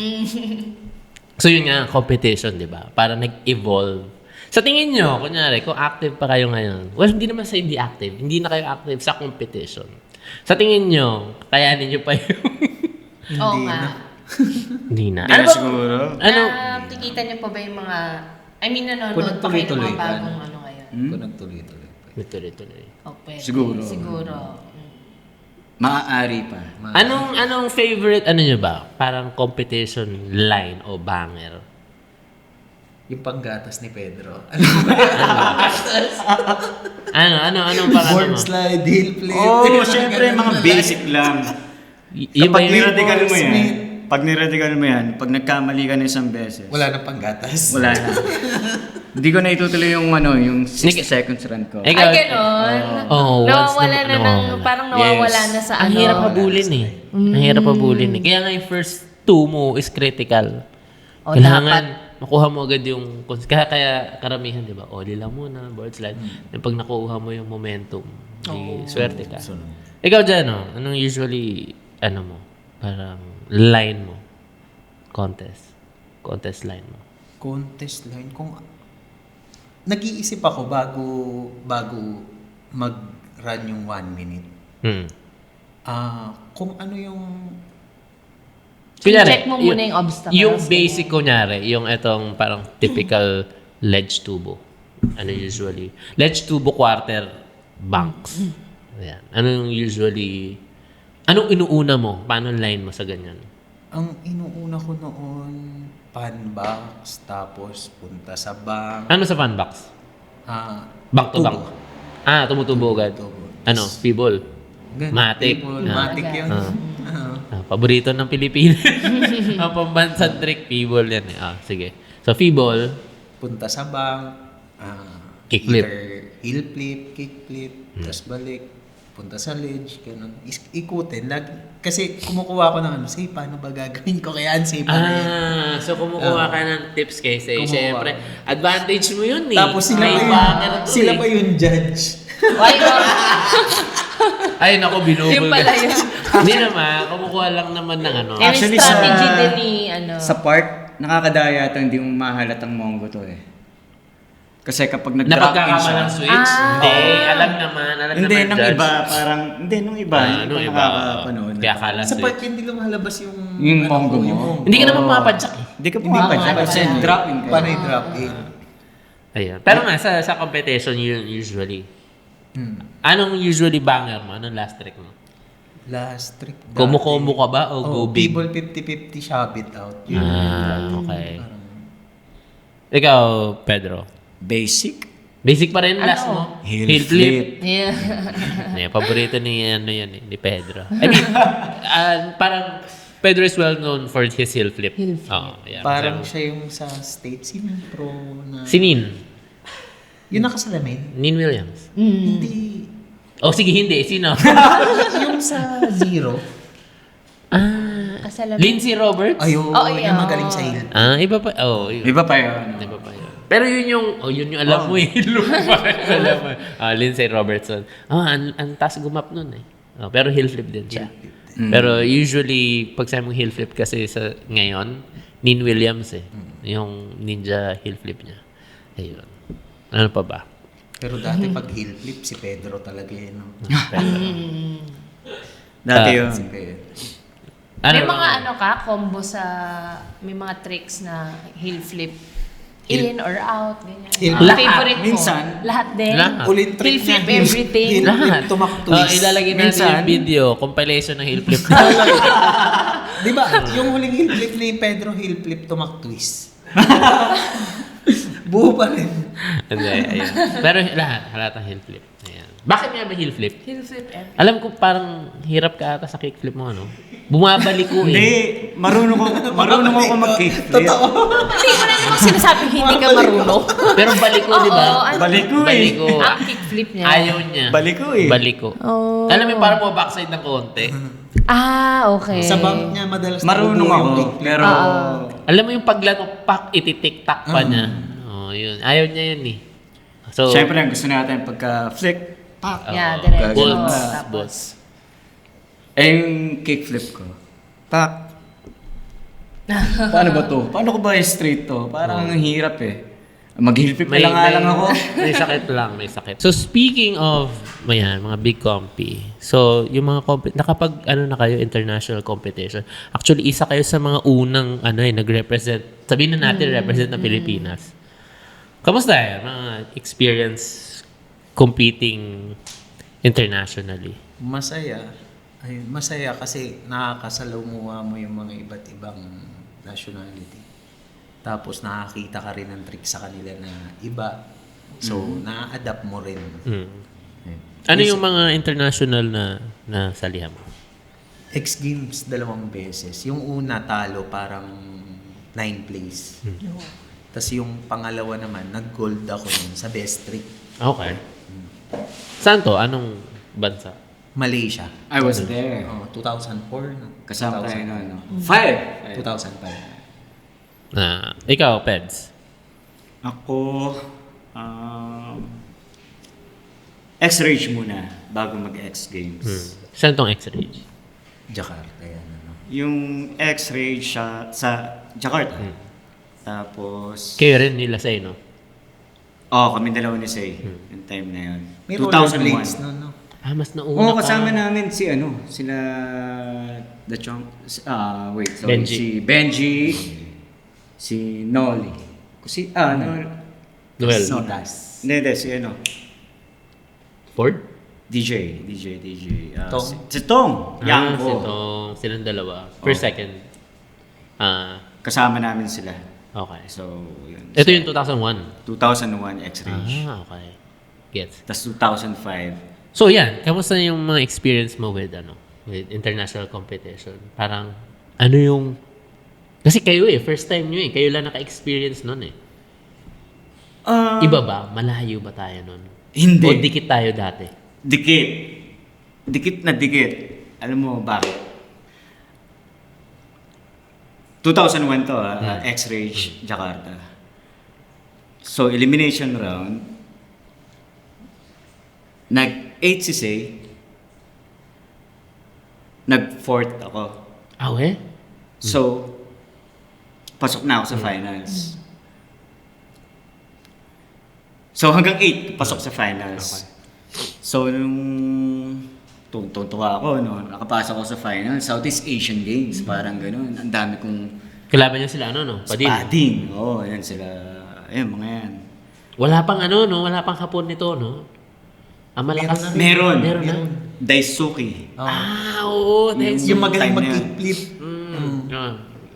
So yun nga, competition, di ba? Para nag-evolve. Sa tingin nyo, kunyari, kung active pa kayo ngayon, well, hindi naman sa hindi active. Hindi na kayo active sa competition. Sa tingin nyo, kayanin nyo pa yung... Oo nga. Hindi na. Hindi Ano na ba? siguro. Ano? Kikita niyo pa ba yung mga... Kung nanonood pa kayo ng nagtuloy-tuloy mga ka. bagong ano ngayon? Kung nagtuloy-tuloy pa. Tuloy-tuloy. Pwede. Siguro. Siguro. Maaari pa. Anong favorite, nyo ba? Parang competition line o banger? Yung panggatas ni Pedro. Anong parang Board mo? slide, heel flip. Oh, syempre, mga basic lang. Yung ba Kapag yun? niradical mo yan, Smith. pag nagkamali ka na isang beses, Wala nang panggatas. wala na. Hindi ko na itutuloy yung 60 seconds run ko. Ikaw, Ay, ganon. once Nawawala na nawawala. ng... Parang nawawala Yes. na sa ang ano. hirap habulin eh. Ang hirap habulin eh. Kaya nga yung first two mo is critical. O, Kailangan dapat. makuha mo agad yung... Kaya karamihan, di ba? Oli lang muna, board slide. Yung pag nakuha mo yung momentum, di swerte ka. Ikaw dyan, anong usually, mo? Parang line mo? Contest line mo? Contest line. Kung nag-iisip ako bago mag-run yung 1 minute. Kung ano yung Check mo muna yung obstacles. Yung basic kunyari, yung itong parang typical ledge tubo. Ano usually? Ledge tubo quarter banks. Ayan. Anong inuuna mo? Paano line mo sa ganyan? ang inuuna ko noon pan box tapos punta sa bank. Ano sa fan box? Bank to tubo. bank. Tumutubo agad. Tubo. Ano? Fibol. Ganun. Matic. Matic yun. Paborito ng Pilipinas. Ang pambansang trick, Fibol yan eh. Sige. So, Fibol, Punta sa bank. Kickflip. Either heel flip, kick flip, tapos balik. Punta sa ledge, ganun. Ikutin. Kasi kumukuha ko ng say, paano ba gagawin ko? Kaya unsafe na yun. so kumukuha ka ng tips kasi Kumukuha. Siyempre, advantage mo yun eh. Tapos sila May pa banger yun, to sila eh. pa yung judge. Why not? Ay, naku, binubol Yung pala yun. Hindi naman, kumukuha lang naman ng ano. May Actually, strategy sa- din ni Sa part, nakakadaya ito, hindi mo mahalatang mongo to eh. Kasi kapag nag-drop in Napagkakama siya, ng switch? Hindi, alam naman hindi, naman, nung judge. iba, parang, hindi, nung iba, hindi nung pa iba, nakakapanood. kaya akala Sa part switch. hindi lumalabas yung... Yung mongo mo. mongo. Hindi ka naman mapadyak eh. Hindi ka Hindi pumapadyak pa kasi drop in ka. Paano yung drop in? Ayun. Pero nga, sa competition yun usually. Anong usually banger mo? Anong last trick mo? Last trick. dati. Combo ka ba o go big? People 50-50 shove it out. Yun. Okay. Ikaw, Pedro. Basic. Basic pa rin last mo? Heel flip. Yeah. Paborito ni ni Pedro. I mean, parang Pedro is well known for his heel flip. Heel flip. Yeah. Parang So, siya yung sa States, yung pro na... si Nin. Yung nakasalamin. Nin Williams. Hindi. Sige, hindi. Sino? Yung sa zero. Kasalamin. Lindsay Roberts? Ayun, Oh, yung yeah. magaling sa heel. Iba pa. Yun. Iba pa yun. Iba pa yun. Pero yun yung alam mo eh. Alam mo. Lindsay Robertson. Ang taas gumap nun eh. Pero heel flip din siya. Pero usually, pag sa mong heel flip kasi sa ngayon, Nin Williams eh. Yung ninja heel flip niya. Ayun. Ano pa ba? Pero dati pag heel flip, si Pedro talaga yun. No? Dati yun. Si Pedro. May mga combo sa, may mga tricks na heel flip. In or out, ganyan. Heel Ang flip. favorite mo? Minsan. Lahat din? Lahat. Ulit trick Heel flip niya. everything? Heel flip, Lahat. tumak twist. Ilalagay natin Minsan. yung video, compilation ng heel flip. Di ba? Yung huling heel flip ni Pedro, heel flip, tumak twist. Buo pa rin. Hindi, ayun. Pero lahat ng heel flip. Ayan. Bakit nga ba heel flip? Heel flip everything. Alam ko parang hirap ka ata sa kickflip mo, ano? Bumabalik ko Hindi, eh. marunong ako mag-kickflip. Totoo. Hindi mo na namang sinasabing hindi ka marunong. Pero balik ko, di ba? Oo, ano? Balik ko Balik eh. ko. Ang kickflip niya. Ayaw niya. Balik ko eh. Balik ko. Oh. Alam mo yung parang mo backside ng konti. Okay. Sa bank niya, madalas Marunong nabubuo yung ako, kick flip. pero Alam mo yung paglaro, ititik-tak pa niya. Oh, yun. Ayaw niya yun eh. So, syempre ang gusto natin pagka-flick, pak. Yeah, Oo. diretso. Boss. Tapos. Boss. Yung kickflip ko, pak. Paano ba to? Paano ko ba straight to? Parang ang hirap eh. Mag-heel flip lang nga lang ako. May sakit lang, may sakit. So speaking of mga big compy. So yung mga nakapag na kayo international competition. Actually isa kayo sa mga unang nag-represent. Sabihin na natin represent ng Pilipinas. Kamusta mga experience competing internationally? Masaya. Ayun, masaya kasi nakakasalamuha mo yung mga iba't ibang nationality. Tapos nakakita ka rin ng trick sa kanila na iba. So, na-adapt mo rin. Mm. Ayun. Ano yung mga international na salihan mo? X Games 2 beses. Yung una talo parang 9th place. Tapos yung pangalawa naman, nag-gold ako nun sa best trick. Okay. Saan to? Anong bansa? Malaysia. I was there. 2004. No? Kasama tayo 2005. noon. No? Fire! 2005. Ikaw, Peds. Ako, X-Rage muna bago mag-X Games. Saan tong X-Rage? Jakarta yan. Ano? Yung X-Rage siya sa Jakarta. Tapos, Kayo rin nila sa no? kami dalawa ni Say. Yung time na yun. May rollerblades nun, no? Mas nauna Oo, ka. kasama namin sila The Chong, Benji. si Benji, si Nolly. Noel. Sidas. Hindi, si Ford? DJ. Tong. Si Tong. Yang ko. Silang dalawa. First, second. Kasama namin sila. Okay. So, yun. Ito yung 2001. 2001 X-Rage. Okay. Gets. Tapos 2005. So, yan. Kamusta yung mga experience mo with international competition? Parang, yung... Kasi kayo first time nyo Kayo lang naka-experience nun Iba ba? Malayo ba tayo nun? Hindi. O dikit tayo dati? Dikit. Dikit na dikit. Alam mo bakit? 2001 to X-Rage Jakarta. So, elimination round. Nag-8 si Say. Nag-4th ako. So, pasok na ako sa finals. So, hanggang 8, pasok sa finals. So, nung tuwa ako, nakapasok ako sa finals, Southeast Asian Games, parang ganun. Ang dami kong Kalaban niya sila, Padin? spading. Oo, yan sila. Ayun, mga yan. Wala pang wala pang hapon nito, Ang malakas. Meron. Meron na. Daisuke. Oo. Yung magaling time na yan. mag-flip.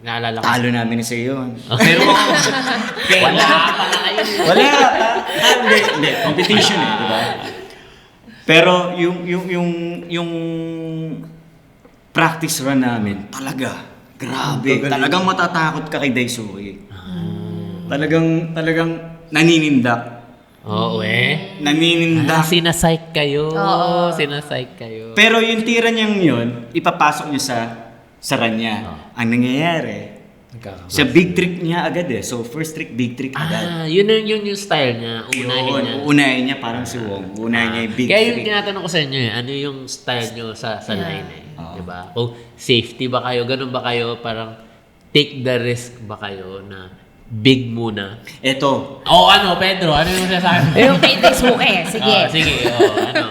Naalala ko. Talo namin sa iyo. Pero wala pa na kayo. Wala pa. Hindi. Competition di ba? Pero yung practice run namin, talaga, grabe. Talagang matatakot ka kay Daisuke. Talagang naninindak. Oo Naninindak. Sinasike kayo. Oo. Sinasike kayo. Pero yung tira niyang yun, ipapasok niya sa run niya. Ang nangyayari, sa big trick niya agad So, first trick, big trick agad. Yun yung style niya. Unahin niya. Unahin niya parang si Wong. Unahin niya yung big Kaya yung trick. tinatanong ko sa inyo ano yung style nyo sa line Oo. Diba? Kung safety ba kayo, ganun ba kayo, parang take the risk ba kayo na big muna? Eto, Ano, Pedro? Ano yung sasabi? Yung kay Suke, sige. Sige,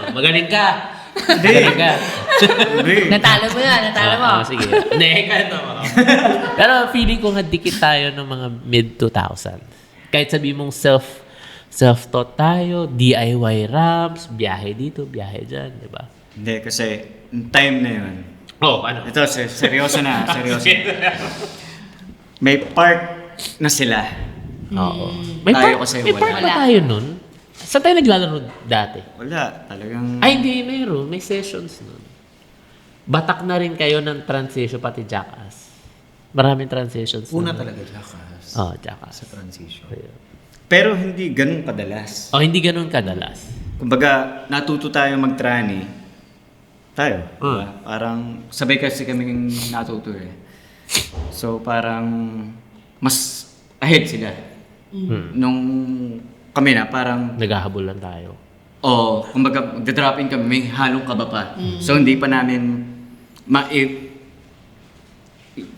magaling ka. Hindi. Magaling ka. hindi. Natalo mo yan, natalo mo. Sige. Neka, Pero feeling ko nga dikit tayo ng mga mid-2000s. Kahit sabi mong self-taught tayo, DIY ramps, biyahe dito, biyahe dyan, di ba? Hindi, kasi yung time na yun. Ano? Ito, seryoso na, seryoso. May park na sila. Oo. Tayo kasi may park wala. ba tayo nun? Saan tayo naglalaro dati? Wala, talagang... Ay, hindi, mayroon. May sessions nun. Batak na rin kayo ng transition, pati Jackass. Maraming transitions. Una nun. talaga Jackass. Jackass. Sa transition. Pero hindi ganun kadalas. Hindi ganun kadalas. Kumbaga, natuto tayo mag-trani. Tayo. Hmm. Diba? Parang sabay kasi kami natuto eh. So parang mas ahead sila. Nung kami na parang Naghahabol lang tayo. kumbaga magda-drop in kami, may halong kaba pa. So hindi pa namin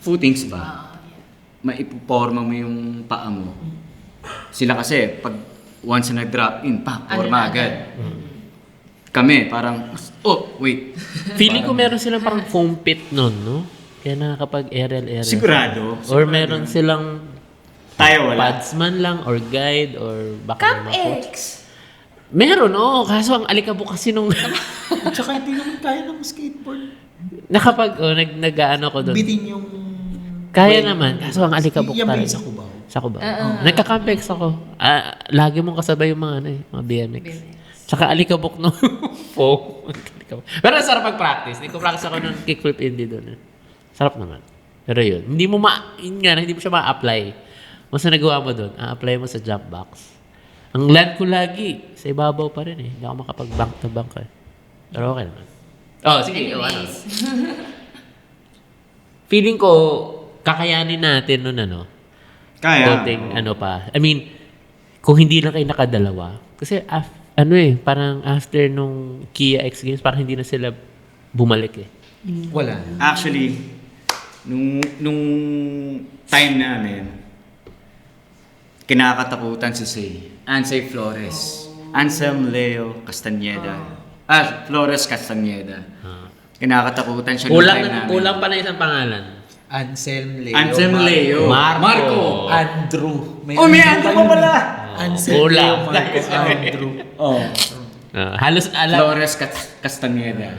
footings ba? Maipuporma mo yung paa mo. Sila kasi pag once na nag-drop in, forma agad. Kami parang wait. Feeling ko meron silang parang foam pit nun, no? Kaya nakakapag aerial. Sigurado. Or meron silang Tayo wala. padsman lang or guide or baka Camp may mga coach. X. Meron, kaso ang alikabok kasi nung At saka hindi naman kaya ng skateboard. nakapag nag-ano ko doon. Bitin yung... Kaya naman, kaso ang alikabok Yan ba talaga. yung sa Cubao? Sa Cubao. Nagka-campex ako. Lagi mong kasabay yung mga mga BMX. Tsaka alikabok no foam. Pero sarap mag-practice. Hindi ko practice ako ng kickflip indie doon. Sarap naman. Pero yun, hindi mo hindi mo siya ma-apply. Mas na nagawa mo doon, apply mo sa jump box. Ang land ko lagi, sa ibabaw pa rin eh. Hindi ako makapag-bank to bank eh. Pero okay naman. Sige. Anyways. Feeling ko, kakayanin natin nun Kaya. konting pa. I mean, kung hindi lang kayo nakadalawa. Kasi parang after nung Kia X Games, parang hindi na sila bumalik eh. Wala. Actually, nung time namin, kinakatakutan si Ansay Flores. Ansem Leo Castañeda. Flores Castañeda. Kinakatakutan siya nung time namin. Kulang pa na isang pangalan. Anselm Leo. Ansem Leo. Marco. Andrew. May Andrew pa pala! Anselm Kulang. Leo, Marco, Andrew. Halos alam. Flores Castañeda.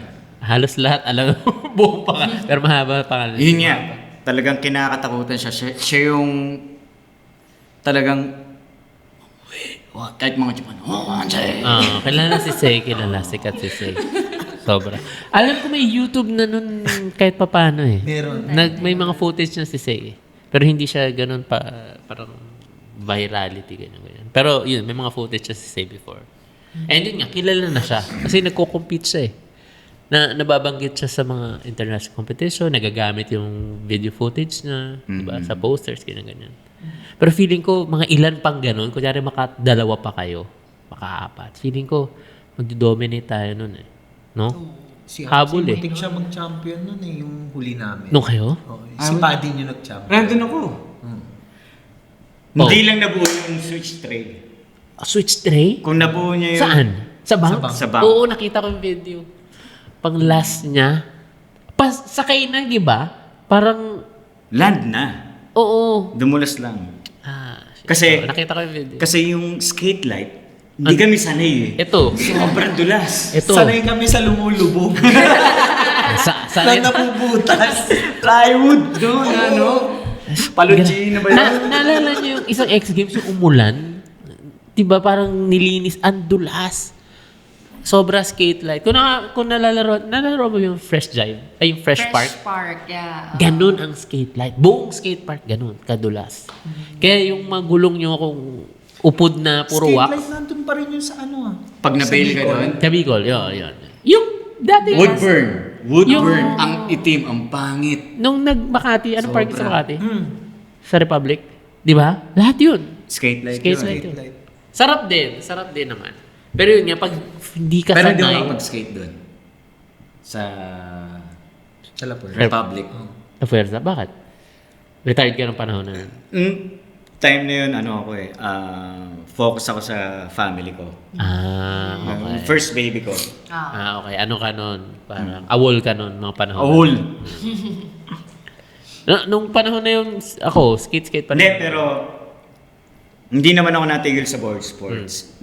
Halos lahat alam buong pangalan. Pero mahaba pangalan. Yun nga. Talagang kinakatakutan siya. Siya yung talagang kahit mga Japan, Ansay! Kilala si Sei, sikat si Sei. Sobra. Alam ko may YouTube na nun kahit pa paano eh. Meron. May mga footage na si Sei eh. Pero hindi siya ganun parang virality, ganyan. Pero yun, may mga footage na si Sei before. And yun nga, kilala na siya. Kasi nagko-compete siya eh. Nababanggit siya sa mga international competition, nagagamit yung video footage na, diba, sa posters, ganyan. Pero feeling ko, mga ilan pang ganun, kunyari makadalawa pa kayo, makaapat. Feeling ko, magdodominate tayo nun eh. No? Habol eh. Muntik siya mag-champion nun eh, yung huli namin. Nung kayo? Si Paddy yung nag-champion. Nandun ako. Hindi lang nabuo yung switch tray. Switch tray? Kung nabuo niya yung... Saan? Sa bank? Sa bank. Oo, nakita ko yung video. Pang last niya. Sakay na, di ba? Parang, Land na. oo. Dumulas lang. Kasi- nakita ko yung video. Kasi yung skate light, hindi kami sanay eh. Ito. Sobrang dulas. Ito. Sanay kami sa lumulubog. Sa na nabubutas. Plywood doon, ano? Palucci na ba yun? Naalala niyo yung isang X Games yung umulan? Diba parang nilinis, ang dulas. Sobra skate light. Kung nalalaro mo yung Fresh Drive, ay yung Fresh Park. Fresh Park, yeah. Ganun ang skate light. Buong skate park, ganun, kadulas. Kaya yung magulong nyo kung upod na puro Skate wax. light nandun pa rin yun sa ano Pag nabail ka doon, Kabigol, yun. Yung dati, Woodburn. Ang itim, ang pangit. nung nag-Makati, anong park sa Sobra. Makati? Sa Republic. Di ba? Lahat yun. Skate light Skate yun. light. Skate light. Sarap din naman. Pero yun nga, pag hindi ka Pero hindi sanay, ako mag-skate doon. Sa Sa Lapor. Republic. na fuerza. Bakit? Retired ka ng panahon na yun? Time na yun, focus ako sa family ko. Okay. First baby ko. Okay. Ano ka nun? Parang awol ka nun, mga panahon. Awol. Nung panahon na yung, ako, skate pa Hindi, rin. pero hindi naman ako natigil sa board sports.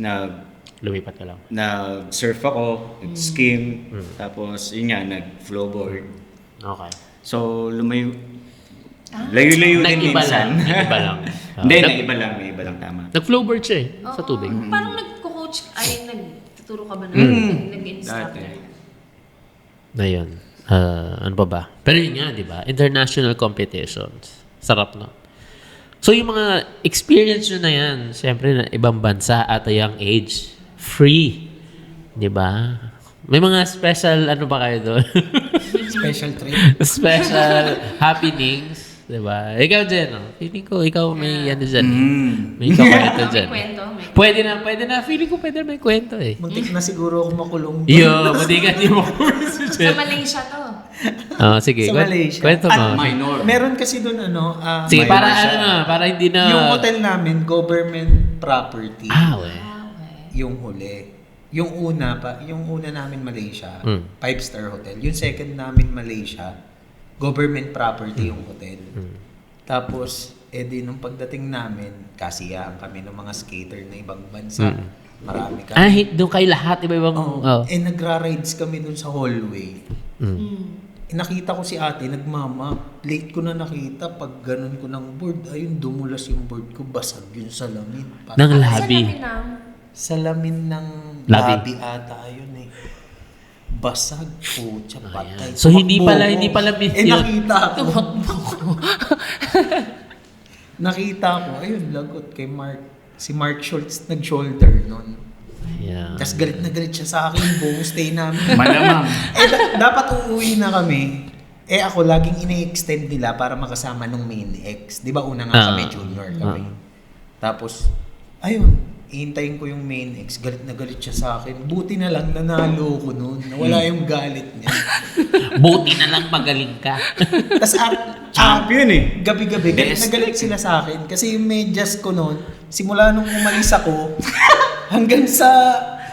Lumipat ka lang. Nag-surf ako, nag-skim, tapos yun nga, nag-flowboard. Okay. So, layo-layo din Nag-iba minsan. lang. Nag-iba lang. Hindi, nag-iba lang, tama. Nag-flowboard siya eh, sa tubig. Parang nagko-coach, nagtuturo ka ba na? Nag-instructor. Dati. Na yun. Ano pa ba? Pero yun nga, di ba? International competitions. Sarap no? So yung mga experience nyo na yan, syempre na ibang bansa at a young age, free. Di ba? May mga special, ano ba kayo doon? Special treat. Special happenings. Di ba? Ikaw, Jen, feeling ko, ikaw may ano dyan. May kakwento dyan. May kwento. Pwede na. Feeling ko pwede na may kwento eh. Muntik na siguro ako makulong. Hindi ka mo. Sa Malaysia to. Sige. Sa Malaysia. Kwento mo. Minor. Meron kasi doon Sige, may- para hindi na... yung hotel namin, government property. we. Yung huli. Yung una namin Malaysia, 5-star hotel. Yung second namin Malaysia, government property yung hotel. Tapos, nung pagdating namin, kasiyahan kami ng mga skater na ibang bansa. Marami kami. Doon kayo lahat, iba-ibang... Nagra-rides kami dun sa hallway. Nakita ko si ate, nagmama. Late ko na nakita, pag ganun ko ng board, ayun, dumulas yung board ko, basag yun sa lamin. Ng labi. Salamin ng Labi. labi ata yun eh. Basag po, patay. So, hindi Tumakbo pala ko. myth yun. Nakita ko. Nakita ko, ayun, lagot kay Mark. Si Mark Schultz nag-shoulder nun. Yeah. Tapos galit na galit siya sa akin buong stay namin. Malamang. Dapat uuwi na kami. Ako, laging ine-extend nila para makasama nung main ex. Di ba una nga kami, junior kami. Tapos, ayun, ihintayin ko yung main ex. Galit na galit siya sa akin. Buti na lang, nanalo ko noon. Nawala yung galit niya. Buti na lang magaling ka. Tapos, Champion eh. gabi-gabi, galit na galit sila sa akin. Kasi yung medyas ko noon, simula nung umalis ako, hanggang sa...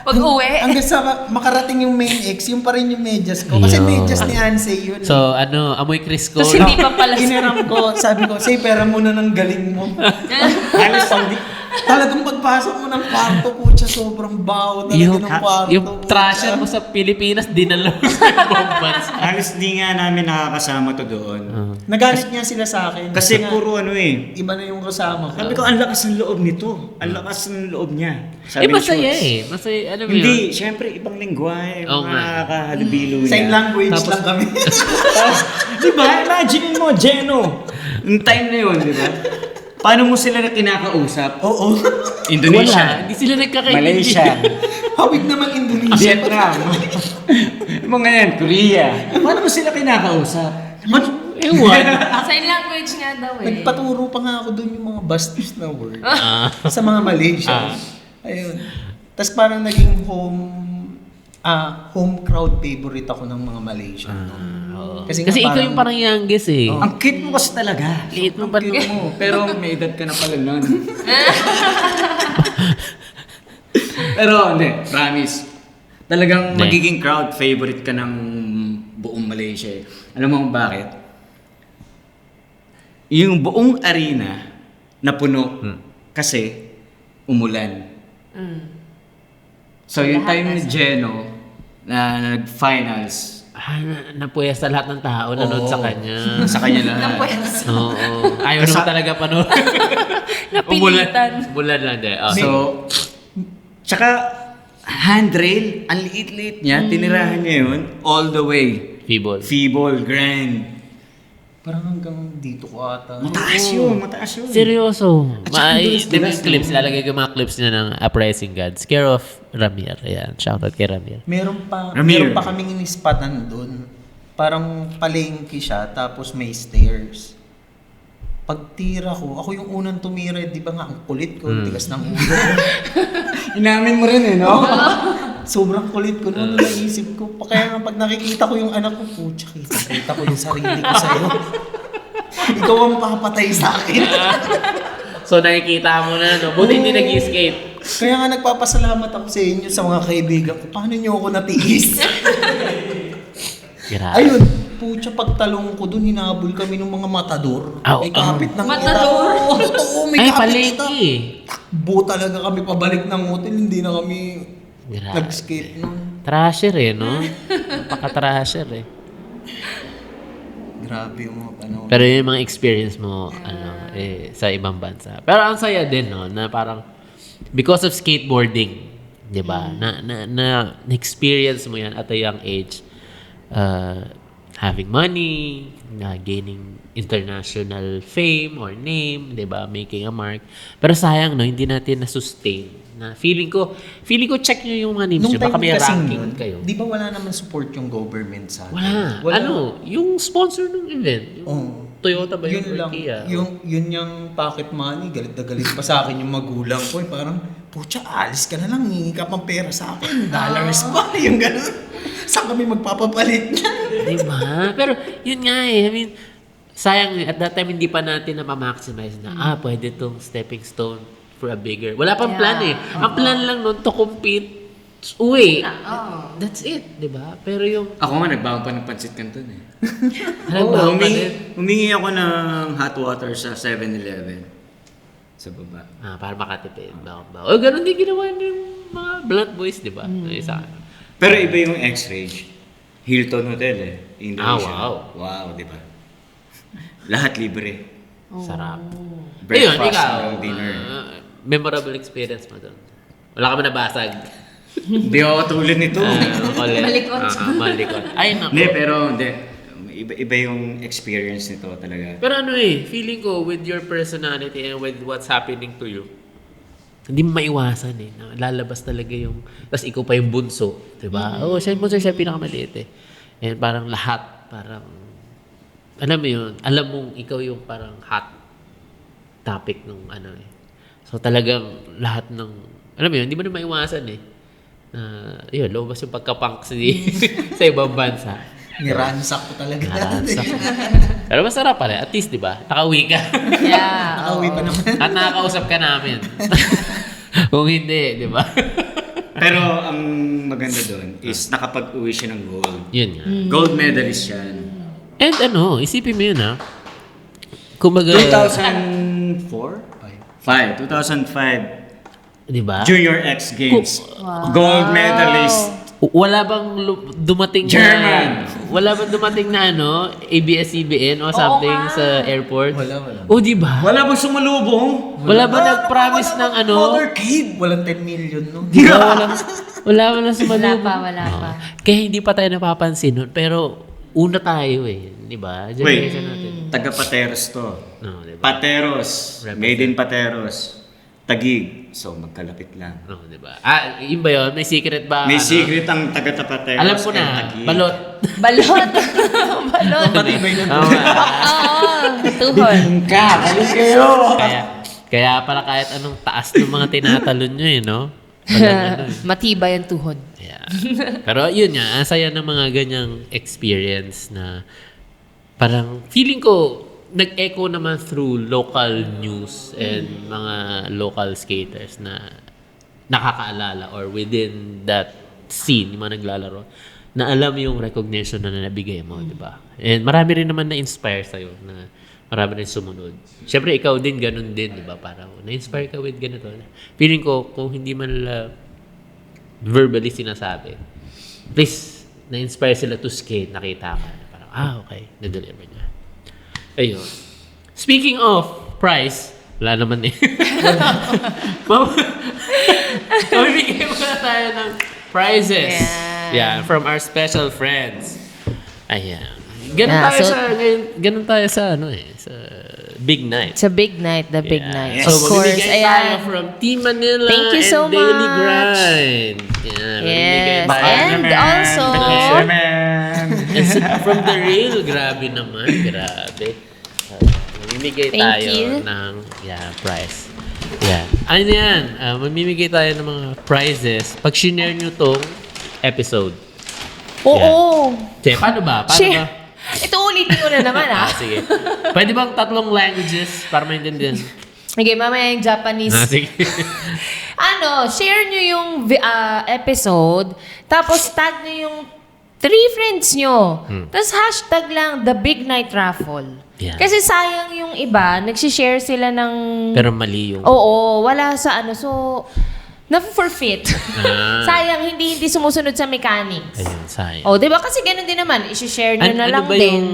Pag-uwi. Hanggang sa makarating yung main ex, yung pa rin yung medyas ko. Kasi Yo. medyas ni Ansay yun. So, amoy Chris ko. Tapos hindi pa pala. Iniram ko, sabi ko, say, pera muna ng galing mo. Halos Talagang pagpasok mo ng kwarto po siya, sobrang baho talaga ng kwarto. Yung trasher mo sa Pilipinas, dinala mo sa ibang bansa. halos di nga namin nakakasama to doon. Nagalit niya sila sa akin. Kasi nga, puro iba na yung kasama ko. Sabi ko, ang lakas ng loob nito. Ang lakas ng loob niya. Sabi ni Masaya Schultz. eh. Masaya, ano mo Hindi, yun? syempre, ibang lingwahe, Oo mga nga. kahalubilo niya. Sign language lang kami. Tapos, di ba, imagine mo, Jeno, yung time na yun, di ba? Paano mo sila na kinakausap? Oo. Indonesia, Hindi sila nagkakaintindi. Malaysia, Hawig naman Indonesia. Vietnam, mga yan, Korea. Paano mo sila kinakausap? Ewan. Sign language nga daw eh. Nagpaturo pa nga ako doon yung mga bastos na word. Sa mga Malaysia. Ayun. Tapos parang naging home crowd favorite ako ng mga Malaysian. Kasi ikaw yung parang youngest eh. Ang cute mo kasi talaga. Liit mo pa Cute mo, pero may edad ka na pala nun. Pero hindi, promise. Talagang Hindi. magiging crowd favorite ka ng buong Malaysia. Alam mo kung bakit? Yung buong arena na puno kasi umulan. So yung time ni Jeno na nag-finals, Napuya sa lahat ng tao, nanood sa kanya. sa kanya lahat. Oo. Ayaw naman talaga panood. Napilitan. Bulan lang din. Oh. So, tsaka handrail, ang liit-liit niya, tinirahan niya yun all the way. Feeble. Feeble, grand. Parang hanggang dito ko ata. Mataas yun, mataas yun. Seryoso. At saka May dulas-dulas, clips, no? lalagay ko mga clips niya ng Uprising Gods. Care of Ramir. Ayan, shoutout kay Ramir. Meron pa Ramir. kaming in-spotan doon. Parang palengke siya, tapos may stairs. Pagtira ko, ako yung unang tumira, di ba nga ang kulit ko, tigas ng ulo. Inamin mo rin eh, no? Sobrang kulit ko noon, naisip ko. Kaya nga pag nakikita ko yung anak ko, putya, kita ko yung sarili ko sa'yo. Ikaw ang papatay sa akin. So nakikita mo na, no? Buti hindi nag-skate. Kaya nga nagpapasalamat ako sa inyo, sa mga kaibigan ko. Paano nyo ako natiis? Grabe. Ayun, pucha, pagtalong ko dun, hinabol kami ng mga matador. May kapit ng Matador? Oo, totoo, may Ay, kapit palengke. Takbo talaga kami pabalik ng hotel, hindi na kami Grabe. nag-skate nun. Trasher eh, no? Napaka-trasher eh. Grabe yung mga panahon. Pero yung mga experience mo, sa ibang bansa. Pero ang saya din, no? Na parang, because of skateboarding, di ba? Na-experience mo yan at a young age. Having money, gaining international fame or name, 'di ba? Making a mark. Pero sayang no, hindi natin na-sustain. Na feeling ko check niyo yung mga names niyo, baka may ranking kayo. Di ba wala naman support yung government sa atin? Wala. Ano, yung sponsor ng event, yung Oo. Toyota ba Yun yung lang. Kia? Yun yung pocket money, galit na galit pa sa akin yung magulang ko. Parang, pucha, alis ka na lang, hingi ka pang pera sa akin. Dollars pa, yung gano'n. Saan kami magpapapalit niya? Diba? Pero yun nga eh. I mean, sayang at that time hindi pa natin na-maximize na pwede tong stepping stone for a bigger. Wala pang plan eh. Ang plan lang nun to compete, uwi. That's it, di ba? Pero yung... Ako nga, nagbaon pa ng pancit canton eh. Halimbawa pa din. Humingi ako ng hot water sa 7-Eleven. Sa baba. Para makatipid. O, ganun din ginawa ng mga blunt boys, di ba? Isa. Pero iba yung X-Rage. Hilton Hotel eh. Indonesia. wow. Wow, di ba? Lahat libre. Sarap. Breakfast Ayun, ikaw. hanggang dinner. Memorable experience mo doon. Wala ka ba nabasag? Hindi ako tulad nito. Malikot. Malikot. Ay, naku. Hindi, pero hindi. Iba yung experience nito talaga. Pero ano feeling ko with your personality and with what's happening to you, hindi mo maiwasan eh. Lalabas talaga yung, tapos ikaw pa yung bunso, di ba? Siya yung bunso, siya yung pinakamaliit eh. And parang lahat, parang, alam mo yun, alam mong ikaw yung parang hot topic nung ano eh. So talagang lahat ng, alam mo yun, hindi mo na maiwasan eh. Yun, lumabas yung pagkapunk sa ibang bansa. Niransak ko talaga. Naransak. Pero masarap pala. At least, di ba? Nakauwi ka. Yeah. Nakauwi pa naman. At nakakausap ka namin. Kung hindi, di ba? Pero ang maganda doon is nakapag-uwi siya ng gold. Yun nga. Gold medalist yan. And isipin mo yun Kumbaga, 2004? 2005. di ba? Junior X Games. Gold medalist. Wala bang dumating German. Wala bang dumating na ABS-CBN o something sa airport? Wala. Di ba? Wala bang sumalubong? Wala ba nag-promise ng Motorcade! Walang 10 million, no? Wala sumalubong. Wala pa. Kaya hindi pa tayo napapansin nun. Pero una tayo di ba? Generation natin. Taga Pateros to. No, di ba? Pateros. Made in Pateros. Tagig. So, magkalapit lang. No, di ba? Yun ba yun? May secret ba? May secret ang taga Pateros. Alam ko na. and Taguig. Balot. Balot. Balot. Matibay na to. Oo. Tuhod. Kaya pala kahit anong taas ng mga tinatalon nyo no? Matibay ang tuhod. Yeah. Pero yun nga, ang saya ng mga ganyang experience na parang feeling ko nag-echo naman through local news and mga local skaters na nakakaalala or within that scene, yung mga naglalaro, na alam yung recognition na nabigay mo, di ba? And marami rin naman na-inspire sa'yo na marami rin sumunod. Siyempre, ikaw din, ganun din, di ba? Parang na-inspire ka with ganito. Feeling ko, kung hindi man verbally sinasabi, please, na-inspire sila to skate, nakita ka. Parang, okay, na-deliver niya. Ayun. Speaking of price, wala naman Mamimigay muna tayo ng prizes. Yeah, from our special friends. Ayan. Ganun tayo sa sa Big Night. It's a big night, the big night. So, Of course, mamimigay tayo ayan. from Team Manila Thank you and so Daily much. Grind. Yeah, mamimigay Yes. tayo. And also, And from The Real, grabe naman. Grabe. Mamimigay Thank tayo you. ng prize. Yan. Ano yan? Mamimigay tayo ng mga prizes pag shinare nyo tong episode. oo. Che, paano ba? Share. Ito ulitin ko na naman Sige. Pwede bang 3 languages para maintindihan? Okay, mamaya yung Japanese. Sige. Share nyo yung episode, tapos tag nyo yung 3 friends nyo. Tapos hashtag lang The Big Night Raffle. Yeah. Kasi sayang yung iba, nagsishare sila ng... Pero mali yung... Oo, wala sa so... Na-forfeit. Sayang, hindi sumusunod sa mechanics. Ayun, sayang. Oh, di ba? Kasi ganun din naman, isi-share nyo na lang ano ba din. yung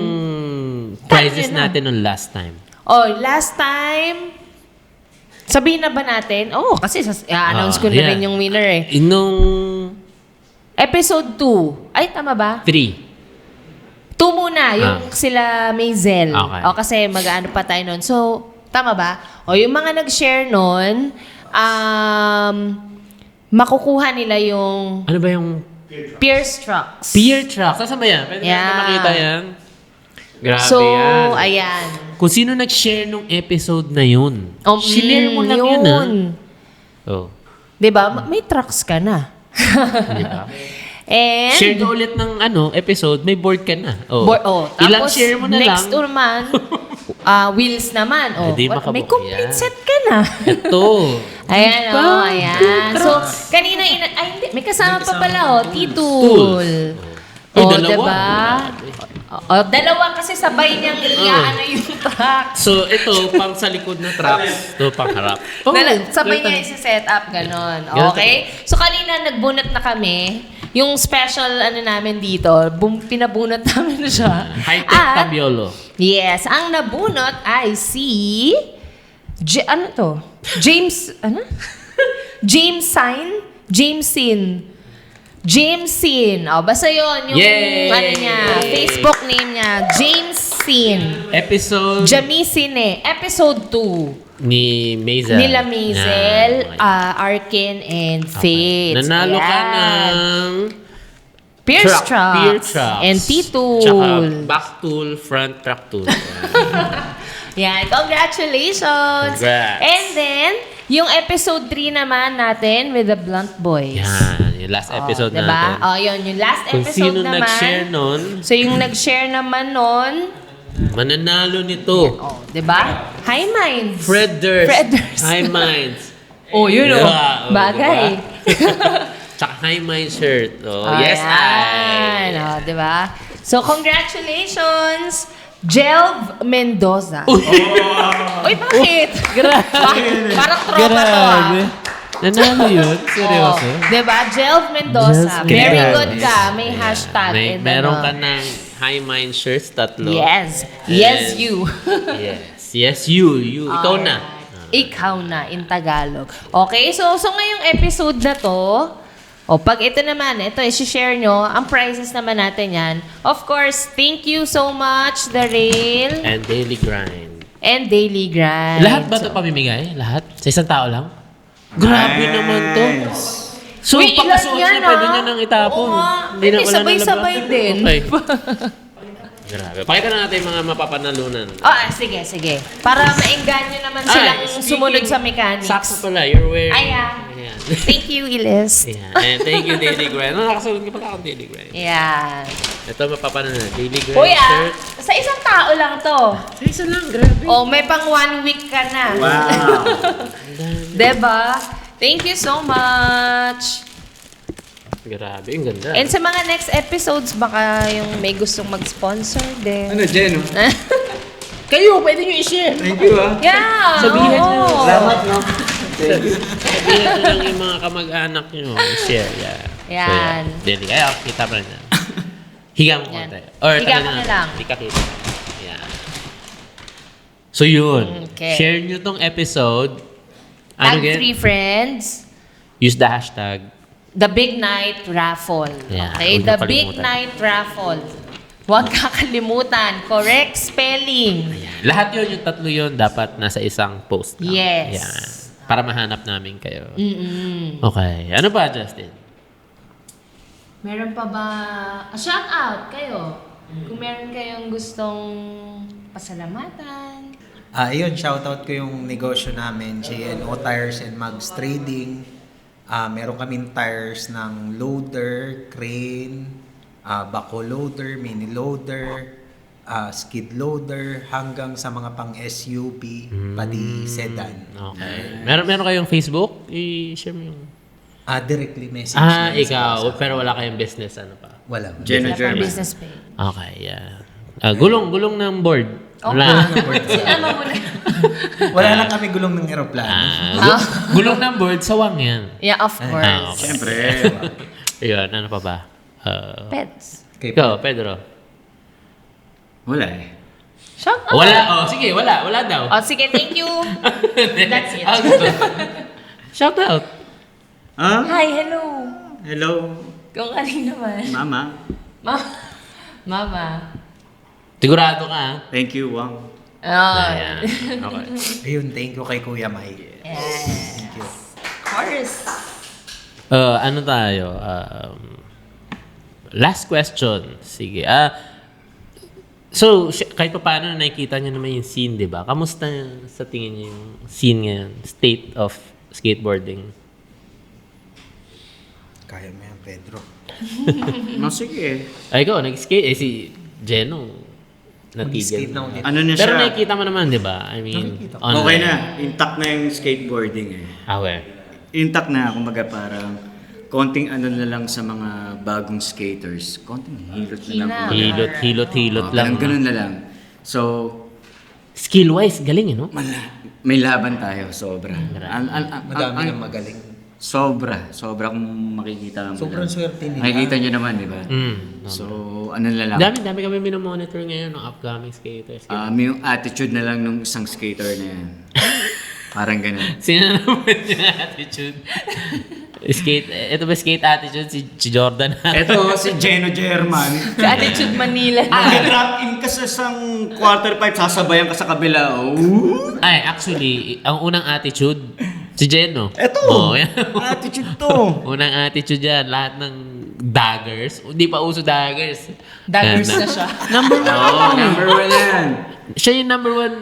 prizes Tag nyo na. natin nung last time? Oh, last time, sabihin na ba natin? Oo, kasi announce ko na yeah. rin yung winner eh. Inong Episode 2. Ay, tama ba? 3. 2 muna, yung sila Maisel. Okay. O, kasi mag-ano pa tayo nun. So, tama ba? O, yung mga nag-share nun, makukuha nila yung Ano ba yung Pierce Trucks. peer truck? Saan ba yan? Pwede Yeah. natin makita yan? Grabe So, yan. ayan. Kung sino nag-share nung episode na yun, Oh, shinare mo lang yun, Oh. Diba? May trucks ka na. Diba? And, Share ka ulit ng episode, may board ka na. Oh. Ilang tapos, share mo na next lang. naman, wheels naman. Oh, Di makabuk- may complete yan. set ka na. Ito. Ayan, ayan. So, kanina, hindi, may kasama pa pala, Titul. Ay, Oh, dalawa. diba? Dalawa kasi sabay niyang yung truck. So, ito, pang sa likod na trucks. Ito, pang harap. Sabay niya isi-set up, ganon. Okay? So, kanina nagbunot na kami. Yung special namin dito, pinabunot namin siya. High-tech At, tabiolo. yes, ang nabunot ay si... James... Jamesin. O, basta yun. Yung Yay! Facebook name niya. Jamesin. Episode Jamisine. Episode 2. ni Maisel. Nila Maisel, Yan, okay. Arkin, and Faith. Nanalo ka Ayan. ng Pierce peer Trucks. trucks. And Tsaka Titul. back tool, front track tool. Yan, congratulations. Congrats. And then, yung episode 3 naman natin with the Blunt Boys. Yan, yung last episode diba? natin. Oh, yun, yung last Kung episode sino naman. nag-share nun, So, yung nag-share naman nun, mananalo nito. oh, diba? High Minds. Fred Durst. Fred Durst. High Minds. Oh, yun Yeah, Bagay. diba? Tsaka High Minds shirt. Oh, yes, Ayan. I. Oh, diba? So, congratulations, Jelv Mendoza. Uy, bakit? Parang tropa to, Nanalo yun? Seryoso? Oh, diba? Jelv Mendoza. Jelv Very Mendoza. good ka. May hashtag. and Meron ano. ka ng High Minds shirts, 3. Yes. Yes, And- you. Yes, you. Ikaw na. Ikaw na, in Tagalog. Okay, so ngayong episode na to, pag ito naman, isi-share nyo, ang prizes naman natin yan. Of course, thank you so much, The Rail And daily grind. and Daily Grind. Lahat ba ito pamimigay? Lahat? Sa isang tao lang? Grabe naman to. So, Uy, ilan pagkasuot yan, niya, pwede ah? niya nang itapon. Oo nga. Hindi na, Hindi, wala sabay-sabay na din. Okay. Grabe. Pakita na natin yung mga mapapanalunan. Sige. Para maengganyo naman silang speaking- sumunod sa mechanics. Sakto pala, you're wearing... Ayan. Ayan. Thank you, Ilis. Ayan. And thank you, Daily Grind. Nakakasunod ka pala akong Daily Grind. Yan. Ito, mapapanalunan. Daily Grind Uy, shirt. sa isang tao lang to. Sa isa lang, grabe. May pang 1 week ka na. Wow! Diba? Thank you so much. Grabe, yung ganda. And sa mga next episodes, baka yung may gustong mag-sponsor din. Ano, Jen? Kayo, pwede nyo i-share. Thank you, ah. Yeah! Sabihin oo. nyo. Salamat, no? Sabihin nyo lang yung mga kamag-anak nyo. I-share, yeah. Yan. So, Daily. Ay, kita pa rin yan. Higa mo Yan. konti. Or, Higa tayo ka na lang. Hindi ka kita. Yan. So, yun. Okay. Share nyo tong episode. Tag again? 3 friends. Use the hashtag. The Big Night Raffle. Yeah, Okay? huwag The niyo Big kalimutan. Night Raffle. Huwag kakalimutan. Correct spelling. Ayan. Lahat yun, yung 3 yun, dapat nasa isang post lang. Yes. Yan. Para mahanap namin kayo. Mm-mm. Okay. Ano pa, Justin? Meron pa ba... shout out kayo. Kung meron kayong gustong pasalamatan. Ayun, shoutout ko yung negosyo namin, JNO Tires and Mags Trading. Meron kaming tires ng loader, crane, backhoe loader, mini loader, skid loader hanggang sa mga pang SUV, pati sedan. Okay. Meron kayong Facebook? I-share mo yung... Directly message. Ikaw. Pero wala kayong business, ano pa? Wala. Jenna Wala pang German. business pay. Okay, yeah. Gulong ng board. Okay. Wala. Sinama mo na. Wala lang kami gulong ng eroplano. Gulong ng board, sawang yan. Yeah, of course. Okay. Siyempre. Ayun, ano pa ba? Pets. Ikaw, Pedro. Wala eh. Shout out. Wala. Sige, wala. Wala daw. Oh, sige, thank you. That's it. Shout out. Hi, hello. Hello, Kung kanino naman. Mama. Mama. Sigurado ka, ha? Thank you, Wang. Oh. Ayan. Okay. Ayun, thank you kay Kuya Mai. Yes. Thank you. Of course. Ano tayo? Last question. Sige. So, kahit pa paano nakikita niyo naman yung scene, di ba? Kamusta sa tingin niyo yung scene ngayon? State of skateboarding? Kaya mo yan, Pedro. Sige. Ay, ikaw, nag-skate. Si Jeno, Mag-skate natigil. na ulit. Ano na Pero siya? nakikita mo naman, di ba? I mean, Nakikita ko. online. Okay na. Intact na yung skateboarding eh. Okay. Intact na. Kumbaga parang konting ano na lang sa mga bagong skaters. Konting hilot na lang. Hina. kumbaga. Hilot lang. Ganun na lang. So, Skill-wise, galing, no? may laban tayo. Sobra. Madami nang magaling. Sobra kung makikita mo. Sobrang lang. swerte nila. Makikita nyo naman, di ba? So, ano na lang. Dami kami minomonitor ngayon ng upcoming skaters. Yung attitude na lang ng isang skater na yan. Parang ganun. Sino naman yung attitude? Ito ba skate attitude? Si Jordan? Ito, si Geno German. Sa Attitude Manila. Mag-drop in ka sa isang quarter pipe, sasabayan ka sa kabila. Ooh. Ay, actually, ang unang attitude, si Jeno. Ito! Oh, yan. Attitude to. Unang attitude yan. Lahat ng daggers. Hindi pa uso daggers. Daggers Yan. na siya. Number one. Oo, number one yan. Siya yung number one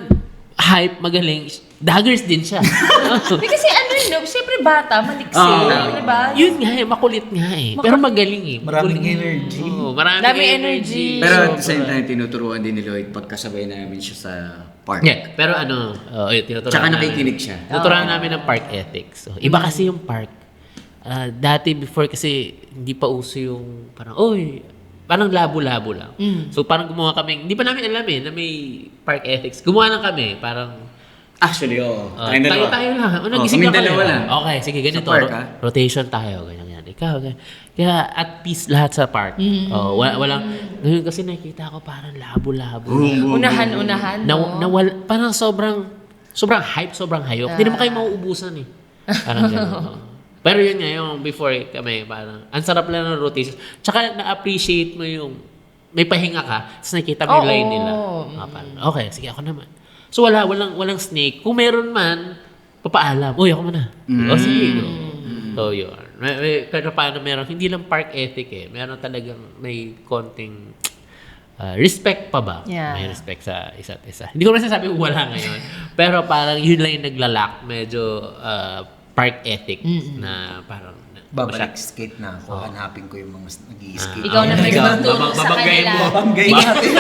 hype, magaling. Daggers din siya. Kasi no, siyempre bata, maliksi. Di ba? Yun nga eh, makulit nga eh. Pero magaling eh. Maraming Makulit. energy. Oo, maraming Dami energy. energy. Pero at the Sobra. same time, tinuturuan din ni Lloyd pagkasabay namin siya sa park. Yeah, pero tinuturuan Tsaka namin. nakikinig siya. Tinuturuan namin ng park ethics. So, iba kasi yung park. Dati before kasi hindi pa uso yung parang, parang labo-labo lang. So parang gumawa kami, hindi pa namin alam na may park ethics. Gumawa lang kami, parang Actually, oo. tayo lang. kaming Nagising ako dalawa eh. lang. Okay, sige, ganito. Sa park, ha? Rotation tayo, ganyan. Ikaw, ganyan. Kaya at peace lahat sa park. Walang, ngayon kasi nakikita ko parang labo-labo. Unahan, no? Parang sobrang hype, sobrang hayop. Hindi naman kayo mauubusan eh. Parang gano'n. Pero yun nga, yung before kami, parang, ang sarap lang ng rotation. Tsaka na-appreciate mo yung, may pahinga ka, tapos nakita mo yung line nila. Parang, okay, sige, ako naman. So walang snake. Kung meron man, papaalam. Uy, ako muna. O sige. No? So yun. Pero paano meron, hindi lang park ethic eh. Meron talagang may konting respect pa ba? Yeah. May respect sa isa't isa. Hindi ko masasabi kung wala ngayon. Pero parang yun lang yung naglalak. Medyo park ethic na parang Babalik skate na ako. Hanapin ko yung mga nag-i-skate. Ikaw na may Ikaw, tutulong sa babanggain kanila. mo. Babanggay natin.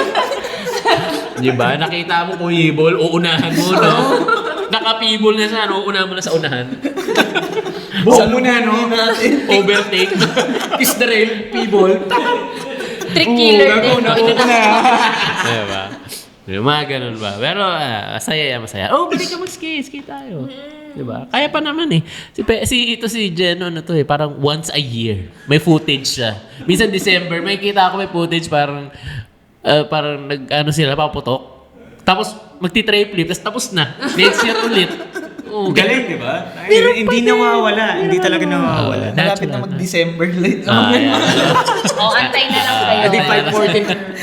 Di ba? Nakita mo pibol, uunahan mo, no? Naka-pibol na siya, no? Uunahan mo na sa unahan. Buo mo na, no? Overtake. Kiss the rail, pibol. Trick killer din. Diba? Yung mga ganun ba? Pero masaya. Balik ka mag-skate. Skate tayo. Diba? Kaya pa naman eh. Si Jeno, parang once a year. May footage siya. Minsan December, may kita ako may footage parang sila, paputok. Tapos magti-tray flip, tapos na. Next year ulit. Galing, di ba? Hindi nawawala. Hindi talaga nawawala. Malapit na mag-December late. Antay na lang kayo. Adi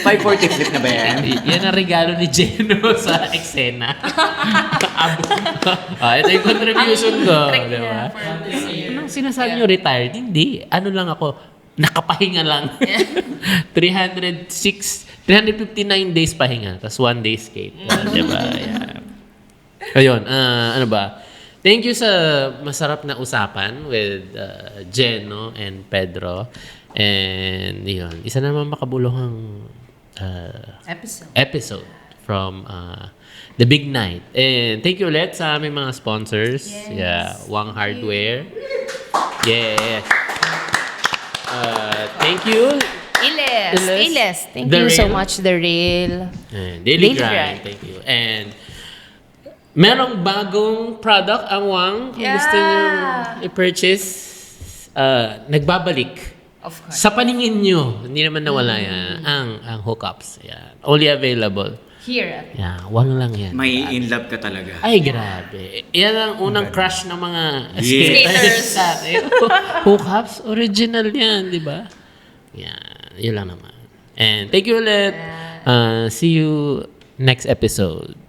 540 flip na ba yan? Yan ang regalo ni Jeno sa eksena. Ito yung contribution ko. Trick Di niya ba? for this year. Anong sinasabi nyo retired? Hindi. Ano lang ako, nakapahinga lang. 359 days pahinga, tapos 1 day skate. Diba? Yeah. Ayun, ano ba? Thank you sa masarap na usapan with Jeno and Pedro. And yun, isa naman makabuluhang Episode. from The Big Night. And thank you ulit sa aming mga sponsors. Yes. Yeah, Wang Hardware. Yes. Thank you. Iles. Thank The you so Rail. much, The Rail. And Daily Daily Grind. Grind. Thank you. And merong bagong product ang Wang. Kung gusto nyo i-purchase, nagbabalik. Of course. Sa paningin nyo, hindi naman nawala yan, ang hookups. Yan. Only available. Here at Yan, Wang lang yan. May in love ka talaga. Ay, grabe. Yan ang unang crush ng mga Skaters. skaters. Hookups, original yan, di ba? Yan, yun lang naman. And thank you ulit. See you next episode.